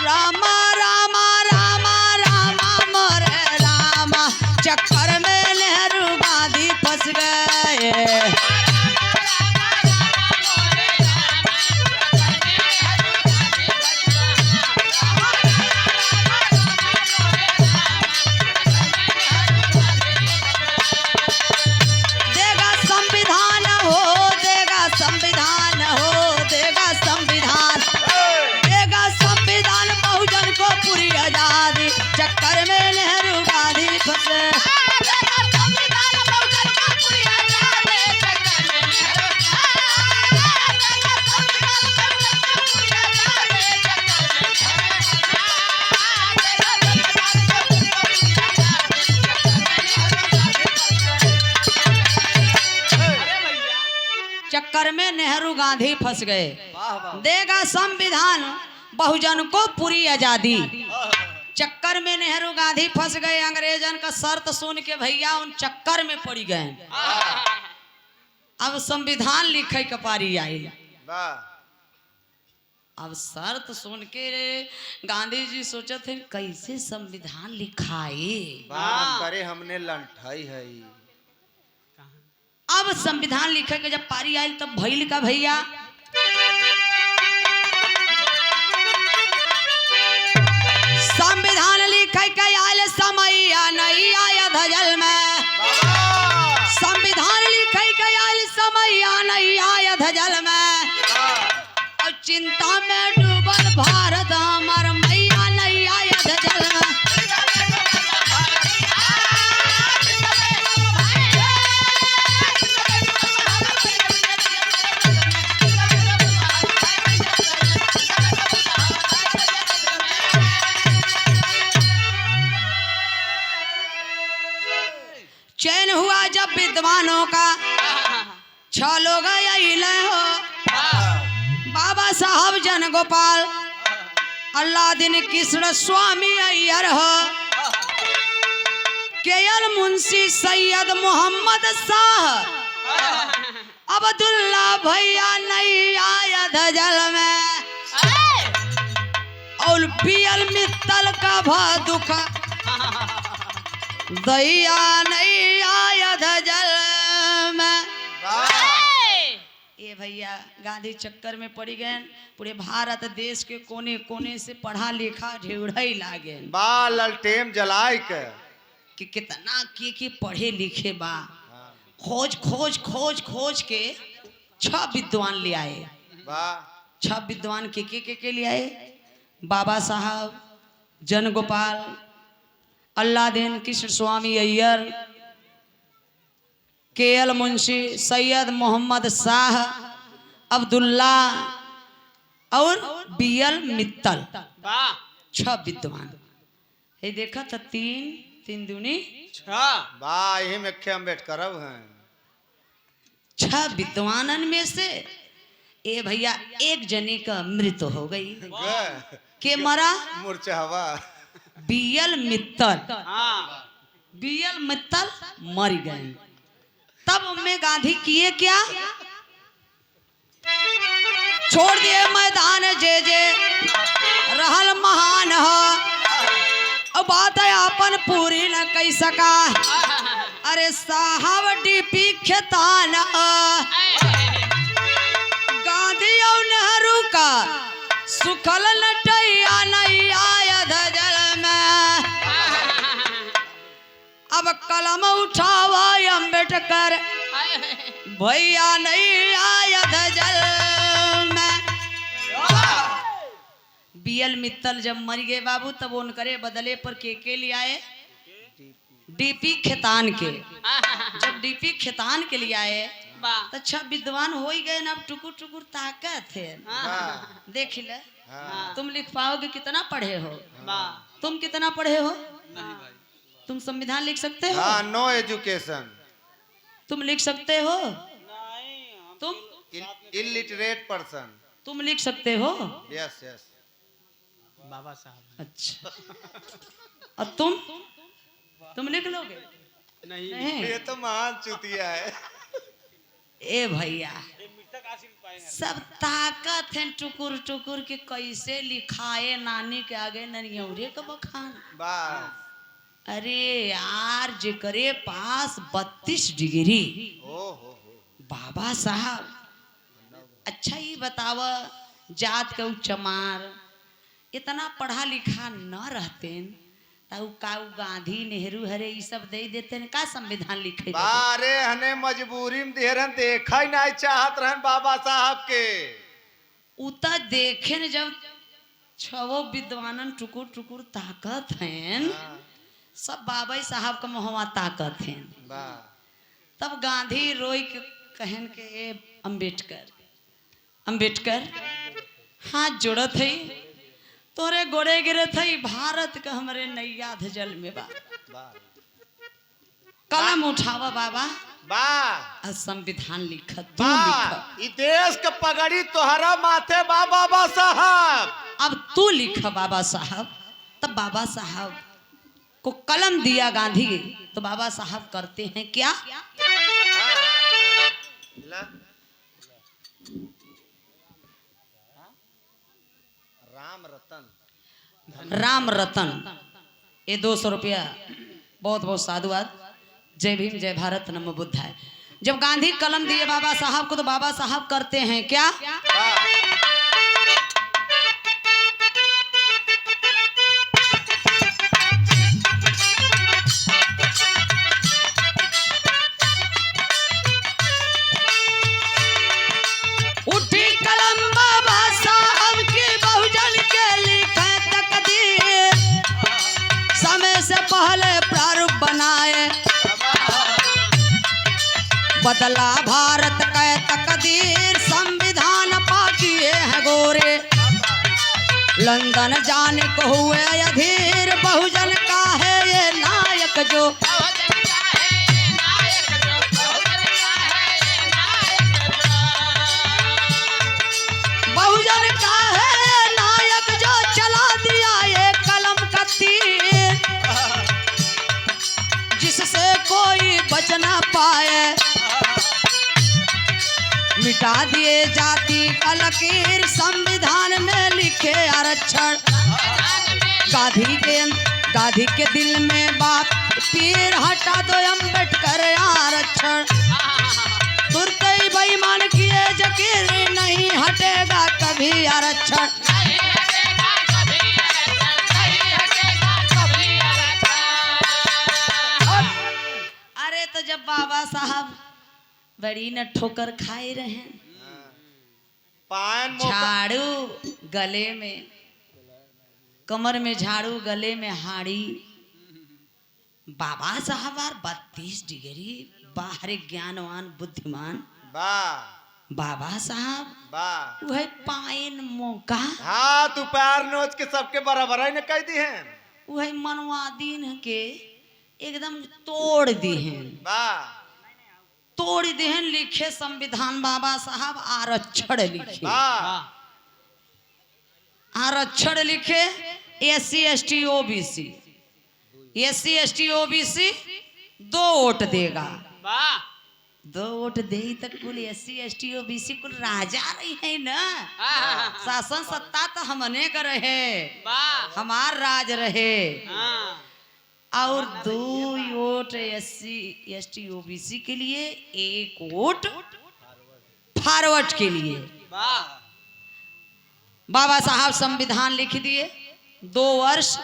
रामा रामा रामा रामा मोरे रामा चक्कर में नेहरू गांधी फंस गए। देगा संविधान हो देगा संविधान हो देगा संविधान देगा संविधान बहुजन को पूरी आजादी चक्कर में नेहरू गांधी फंसे। चक्कर में नेहरू गांधी फंस गए। देगा संविधान बहुजन को पूरी आजादी चक्कर में नेहरू गांधी फंस गए। अंग्रेजन का शर्त सुन के भैया उन चक्कर में पड़ गए। अब संविधान लिखे के पारी आई। अब शर्त सुन के गांधी जी सोचे थे कैसे संविधान लिखाए। करे हमने लंठाई है। अब संविधान लिखे के जब पारी आई तब भइल का भैया संविधान लिखे के आयल समय नहीं आया धजल में। संविधान लिखे के आयल समय नहीं आया धजल में। और चिंता में डूबल भारत हमार मैया नहीं आया धजल में। चैन हुआ जब विद्वानों का 6 लोग अइले हो। बाबा साहब जन गोपाल अल्लादीन कृष्ण स्वामी अय्यर हो। केएल मुंशी सैयद मोहम्मद शाह अब्दुल्ला भैया नहीं आया धजल में। और बीएल मित्तल का दुख दैया नहीं आया धजल में। ये भैया गांधी चक्कर में पड़ी गए। पूरे भारत देश के कोने कोने से पढ़ा लिखा ढेउढ़ई लागे बा ललटेम जलाए के कि कितना के पढ़े लिखे बा। खोज खोज खोज खोज के 6 विद्वान ले आए। 6 विद्वान के ले आए। बाबा साहब जन गोपाल अल्लादीन कृष्ण स्वामी अय्यर केएल मुंशी सैयद मोहम्मद शाह अब्दुल्ला और बीएल मित्तल 6 विद्वान है। देखा था 3 दूनी 6 बा यही में खे अम्बेडकर हैं। 6 विद्वानन में से ए भैया एक जने का मृत्यु हो गई। के मरा? मूर्छा हवा बीएल मित्तल। बीएल मित्तल मर गए। तब उनमें गांधी किए क्या? छोड़ दिए मैदान जे जे रहल महान हो। अब बात है अपन पूरी न कह सका। अरे साहब डीपी खेतान गांधी और नेहरू का सुखल नटैया नहीं आया धजल में। अब कलम उठावा अम्बेडकर भैया नहीं आया धजल में। बीएल मित्तल जब मर गए बाबू तब उनकरे बदले पर के लिए आए डीपी खेतान के। जब डीपी खेतान के लिए आए तो अच्छा विद्वान हो ही गए ना, अब टुकुर टुकुर ताकत है। देख ले तुम लिख पाओगे, कितना पढ़े हो तुम, कितना पढ़े हो तुम? संविधान लिख सकते हो? हाँ, नो एजुकेशन। तुम लिख सकते हो? तुम इलिटरेट पर्सन। तुम लिख सकते हो? यस यस बाबा साहब। अच्छा, और तुम लिख लोगे? नहीं। ये तो महान चुतिया है। ए भैया सब ताकत है टुकुर टुकुर के कैसे लिखाए नानी के आगे ननियौरे का बखान। बस अरे यार जेकरे पास 32 डिग्री ओहो बाबा साहब, अच्छा ही बताव जात के चमार इतना पढ़ा लिखा न रहते तो गांधी नेहरू हरे ये सब दे देते हैं, का संविधान लिखे? बारे हने मजबूरी में देहरन देखा ही नहीं चाहत रहन बाबा साहब के। उता देखे न जब छवो विद्वानन टुकुर टुकुर ताकत हैं, सब बाबा साहब का मोहवा ताकत हैं। तब गांधी रोई के कहन के अम्बेडकर हाथ जोड़त है, तोरे गोड़े गिरे थे, भारत का हमारे नैया जल में बा, कलम उठावा बाबा बा संविधान लिखत तू बा लिख। ई देश के पगड़ी तोहरा माथे बा बाबा साहब। अब तू लिख बाबा साहब। तब बाबा साहब को कलम दिया गांधी, तो बाबा साहब करते हैं क्या? राम रतन ये 200 रुपया, बहुत बहुत साधुवाद। जय भीम जय भारत नमो बुद्धाय। जब गांधी कलम दिए बाबा साहब को तो बाबा साहब करते हैं क्या? उठी कलम बाबा साहब की, बहुजन के लिखे तकदीर, समय से पहले प्रारूप बनाए, बदला भारत का तकदीर, संविधान पाकिए है गोरे, लंदन जाने को हुए अधीर, बहुजन का है ये नायक जो, बहुजन का है नायक जो, चला दिया ये कलम का तीर, जिससे कोई बच ना पाए, मिटा दिए जाति का लकीर, संविधान में लिखे आरक्षण, गांधी के दिल में बात तीर, हटा दो अम्बेडकर आरक्षण, तुर्क बेईमान किए जकीर, नहीं हटेगा कभी आरक्षण। अरे तो जब बाबा साहब बड़ी न ठोकर खाए रहे, झाड़ू गले में, कमर में झाड़ू गले में हाड़ी, बाबा साहब 32 डिग्री बाहर ज्ञानवान बुद्धिमान बाबा साहब वह पाइन मौका हाथ पैर नोच के सबके बराबर ही न कह दी हैं, वह मनवादीन के एकदम तोड़ दी हैं, तोड़ दी हैं। लिखे संविधान बाबा साहब आरक्षण लिखे, आरक्षण लिखे, SC ST OBC, SC ST OBC 2 vote देगा, 2 वोट दे तक कुल SC ST OBC कुल राजा रही है ना, शासन सत्ता तो हमने का रहे, हमार राज रहे, और 2 वोट SC ST OBC के लिए, 1 वोट फॉरवर्ड के लिए। बाबा साहब संविधान लिख दिए, 2 वर्ष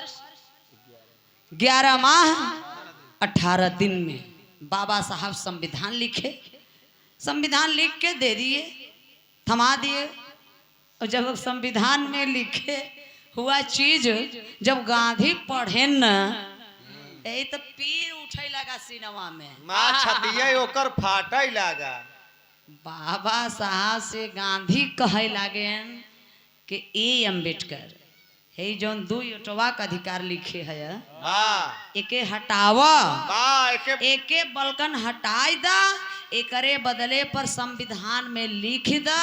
11 माह 18 दिन में बाबा साहब संविधान लिखे, संविधान लिख के दे दिए, थमा दिए। और जब संविधान में लिखे हुआ चीज जब गांधी पढ़े न यही तो पीर उठे लगा सिनेमा में। माँ छतिया ओकर फाटा ही लागा। बाबा साहब से गांधी कहे लागे कि ए अम्बेडकर हे जौन दू ओटवा का अधिकार लिखे है हाँ एके हटावा हाँ एके बलकन हटाई दा एकरे बदले पर संविधान में लिख दा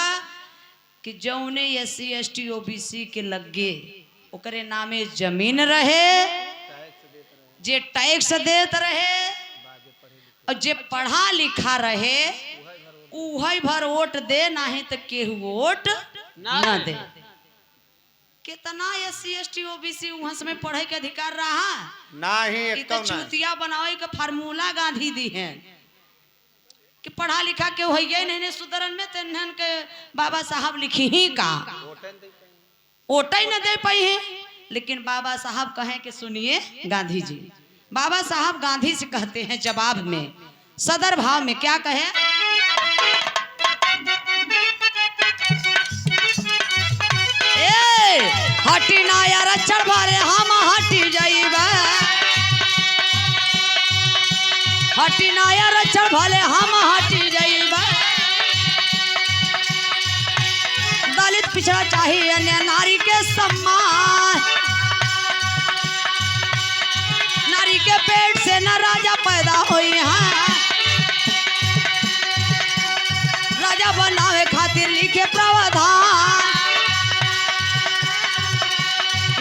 कि जौने SC ST OBC के लगे ओकरे नामे जमीन रहे जे टैक्स देत रहे और जे पढ़ा लिखा रहे उही भर वोट दे नहीं तो केहू वोट न दे। कितना SC ST OBC वहां से में पढ़े के अधिकार रहा नहीं तो चूतिया बनावे का फार्मूला गांधी दी है कि पढ़ा लिखा के होइए नहीं सुधरन में तेनहन के बाबा साहब लिखी ही का ओटा ही न दे पाई है। लेकिन बाबा साहब कहें कि सुनिए गांधी जी, बाबा साहब गांधी से कहते हैं जवाब में सदर भाव में क्या कहे, ए हटी ना यार चढ़ भारे हम हटी जाइबा, हटी ना यार चढ़ भाले हम हटी जाइबा, दलित पिछड़ा चाहिए नारी के सम्मान, नारी के पेट से न राजा पैदा हुई है, राजा बनावे खातिर लिखे प्रावधान,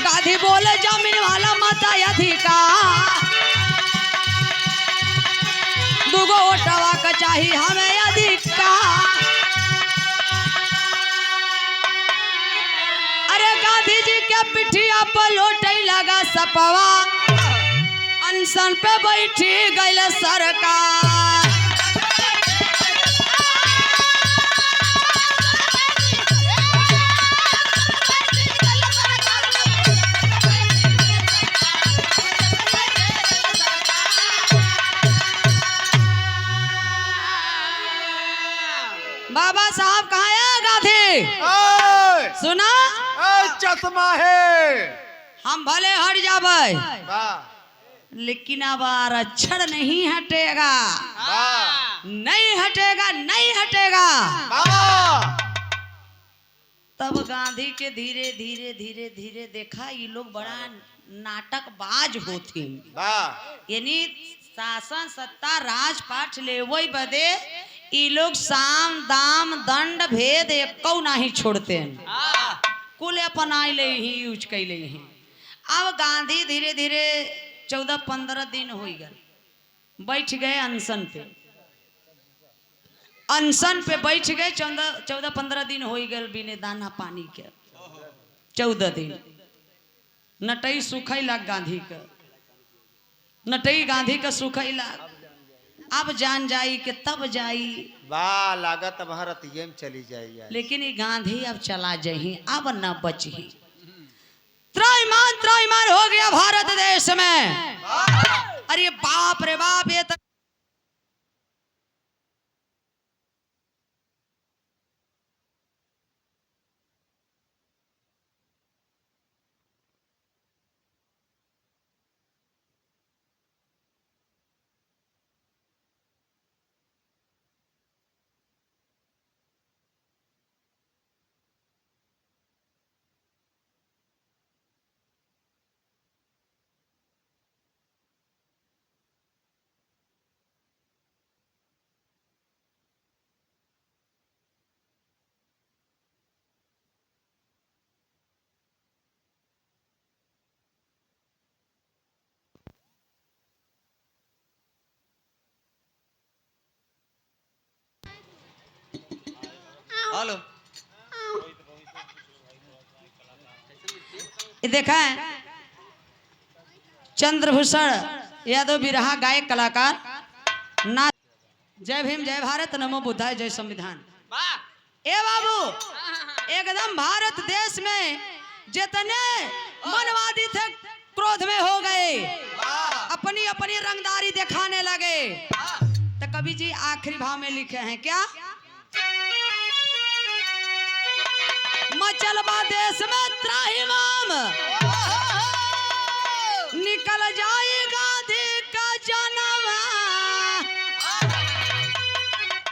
गांधी बोले जमीन वाला मता अधिकार, दुगो ओटवा का चाहिए हमें अधिकार। अरे गांधी जी के पिठिया पर लोटे लगा सपवा, अनशन पे बैठी गई सरकार, बाबा साहब कहाँ है गांधी सुना चश्मा है हम भले हट जाबे वाह लेकिन अब आरक्षण नहीं हटेगा, वाह नहीं हटेगा, नहीं हटेगा। वाह तब गांधी के धीरे धीरे धीरे धीरे देखा ये लोग बड़ा नाटकबाज होती, वाह यानी शासन सत्ता राजपाट लेवई बदे ये लोग साम दाम दंड भेद एको नहीं छोड़ते हैं, कुल अपनाई ले ही यूज कैले ही। अब गांधी धीरे धीरे 14-15 दिन हो गए बैठ गए अनशन पे, अनशन पे बैठ गए 14-15 दिन हो गए बिने दाना पानी के, 14 दिन नटई सुखई लाग गांधी का, नटई गांधी का सुखई लाग, अब जान जाई के तब जाई, वाह लागत भारत ये में चली जाइए, लेकिन ये गांधी अब चला जाही अब न बची। त्रैमान हो गया भारत देश में, अरे बाप रे बाप ये हेलो देखा है चंद्रभूषण यादव बिरहा गायक कलाकार ना। जय भीम, जय भारत, नमो बुद्धाय, जय संविधान। ए बाबू एकदम भारत देश में जितने मनवादी थे क्रोध में हो गए, अपनी अपनी रंगदारी दिखाने लगे। तो कवि जी आखिरी भाव में लिखे हैं क्या, मचलबा देश में त्राहिमाम, निकल जाए गांधी का जनवा,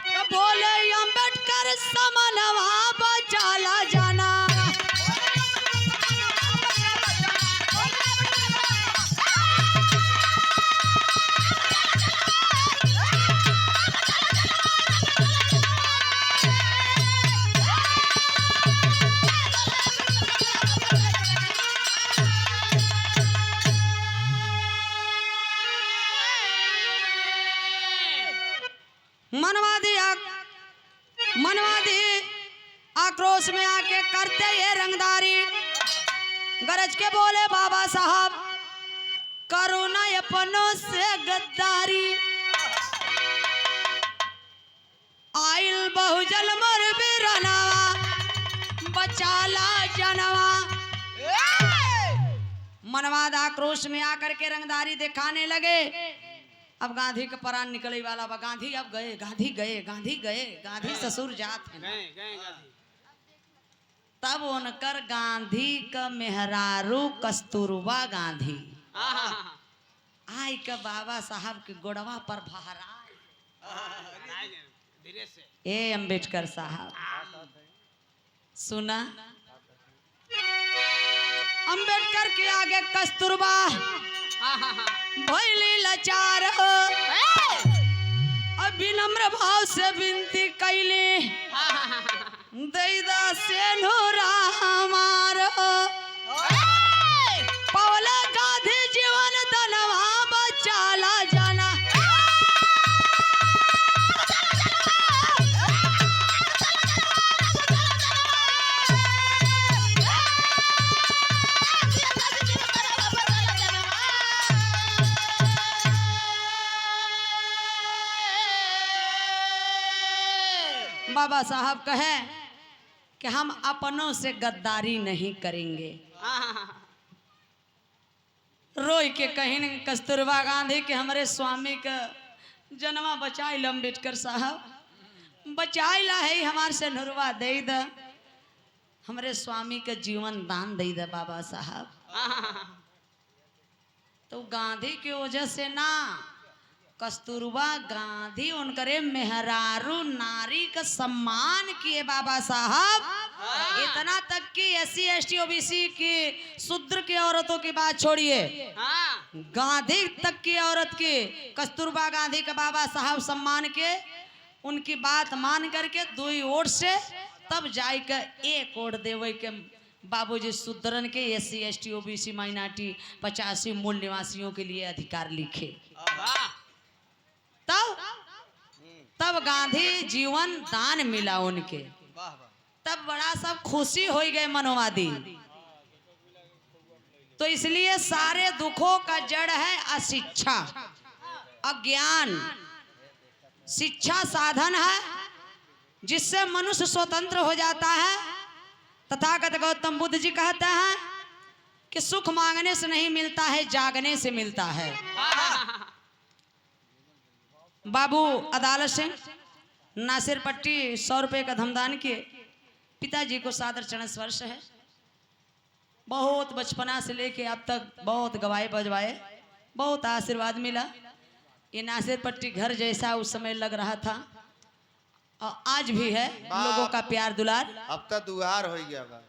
तो बोले अम्बेडकर समनवा बचाला जाना। मनवादी आक्रोश में आके करते ये रंगदारी, गरज के बोले बाबा साहब करो ना अपनों से गद्दारी। आइल बहुजल मर बिरनवा बचाला जनवा। मनवाद आक्रोश में आकर के रंगदारी दिखाने लगे। अब गांधी का प्राण निकले वाला बा। गांधी अब गए, गांधी गए, गांधी गए, गांधी ससुर जात है। तब उनकर गांधी का मेहरारू कस्तूरबा गांधी आई का बाबा साहब के गोड़वा पर भहरा। ए अम्बेडकर साहब सुना, अम्बेडकर के आगे कस्तूरबा भइली लाचार हो, अब विनम्र भाव से विनती कैले दैदा से नूरा हमार हो। पवला गांधी जीवन धनवा बचाला जाना। बाबा साहब कहे कि हम अपनों से गद्दारी नहीं करेंगे। रोई के कहीं कस्तूरबा गांधी के हमारे स्वामी का जन्मा बचाई अम्बेडकर साहब बचाइला है, हमारे से नरवा दे द, हमारे स्वामी का जीवन दान दे द बाबा साहब। तो गांधी की वजह से ना, कस्तूरबा गांधी उनकरे मेहरारू नारी का सम्मान किए बाबा साहब। इतना तक कि SC ST OBC की शूद्र की औरतों की बात छोड़िए, गांधी तक की औरत की कस्तूरबा गांधी का बाबा साहब सम्मान के, उनकी बात मान करके 2 ओर से तब जाकर 1 ओर देवे के बाबूजी शूद्रन के SC ST OBC माइनॉरिटी 85 मूल निवासियों के लिए अधिकार लिखे। तब गांधी जीवन दान मिला उनके, तब बड़ा सब खुशी हो गए मनोवादी। तो इसलिए सारे दुखों का जड़ है अशिक्षा, अज्ञान। शिक्षा साधन है जिससे मनुष्य स्वतंत्र हो जाता है। तथागत गौतम बुद्ध जी कहते हैं कि सुख मांगने से नहीं मिलता है, जागने से मिलता है। बाबू अदालत से नासिर पट्टी 100 रुपये का धमदान किए। पिताजी को सादर चरण स्पर्श है। बहुत बचपना से लेके अब तक बहुत गवाए बजवाए, बहुत आशीर्वाद मिला। ये नासिर पट्टी घर जैसा उस समय लग रहा था और आज भी है लोगों का प्यार दुलार। अब तो दुआर हो गया बा।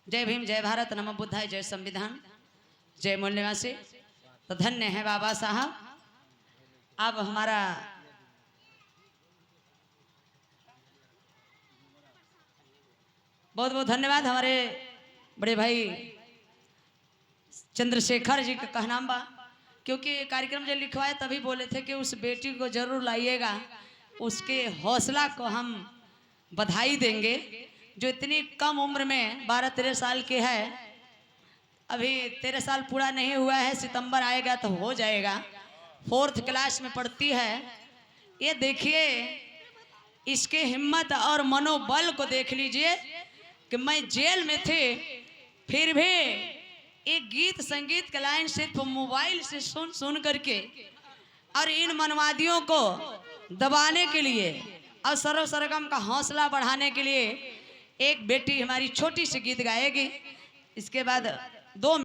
जय भीम, जय भारत, नमो बुद्धाय, जय संविधान, जय मूल निवासी। तो धन्य है बाबा साहब। अब हमारा बहुत बहुत धन्यवाद हमारे बड़े भाई चंद्रशेखर जी का कहना बा, क्योंकि कार्यक्रम जब लिखवाए तभी बोले थे कि उस बेटी को जरूर लाइएगा, उसके हौसला को हम बधाई देंगे जो इतनी कम उम्र में 12-13 साल के है। अभी 13 साल पूरा नहीं हुआ है, सितंबर आएगा तो हो जाएगा। 4th क्लास में पढ़ती है। ये देखिए इसके हिम्मत और मनोबल को देख लीजिए कि मैं जेल में थे फिर भी एक गीत संगीत का लाइन सिर्फ मोबाइल से सुन करके और इन मनवादियों को दबाने के लिए और सरगम का हौसला बढ़ाने के लिए एक बेटी हमारी छोटी सी गीत गाएगी, इसके बाद 2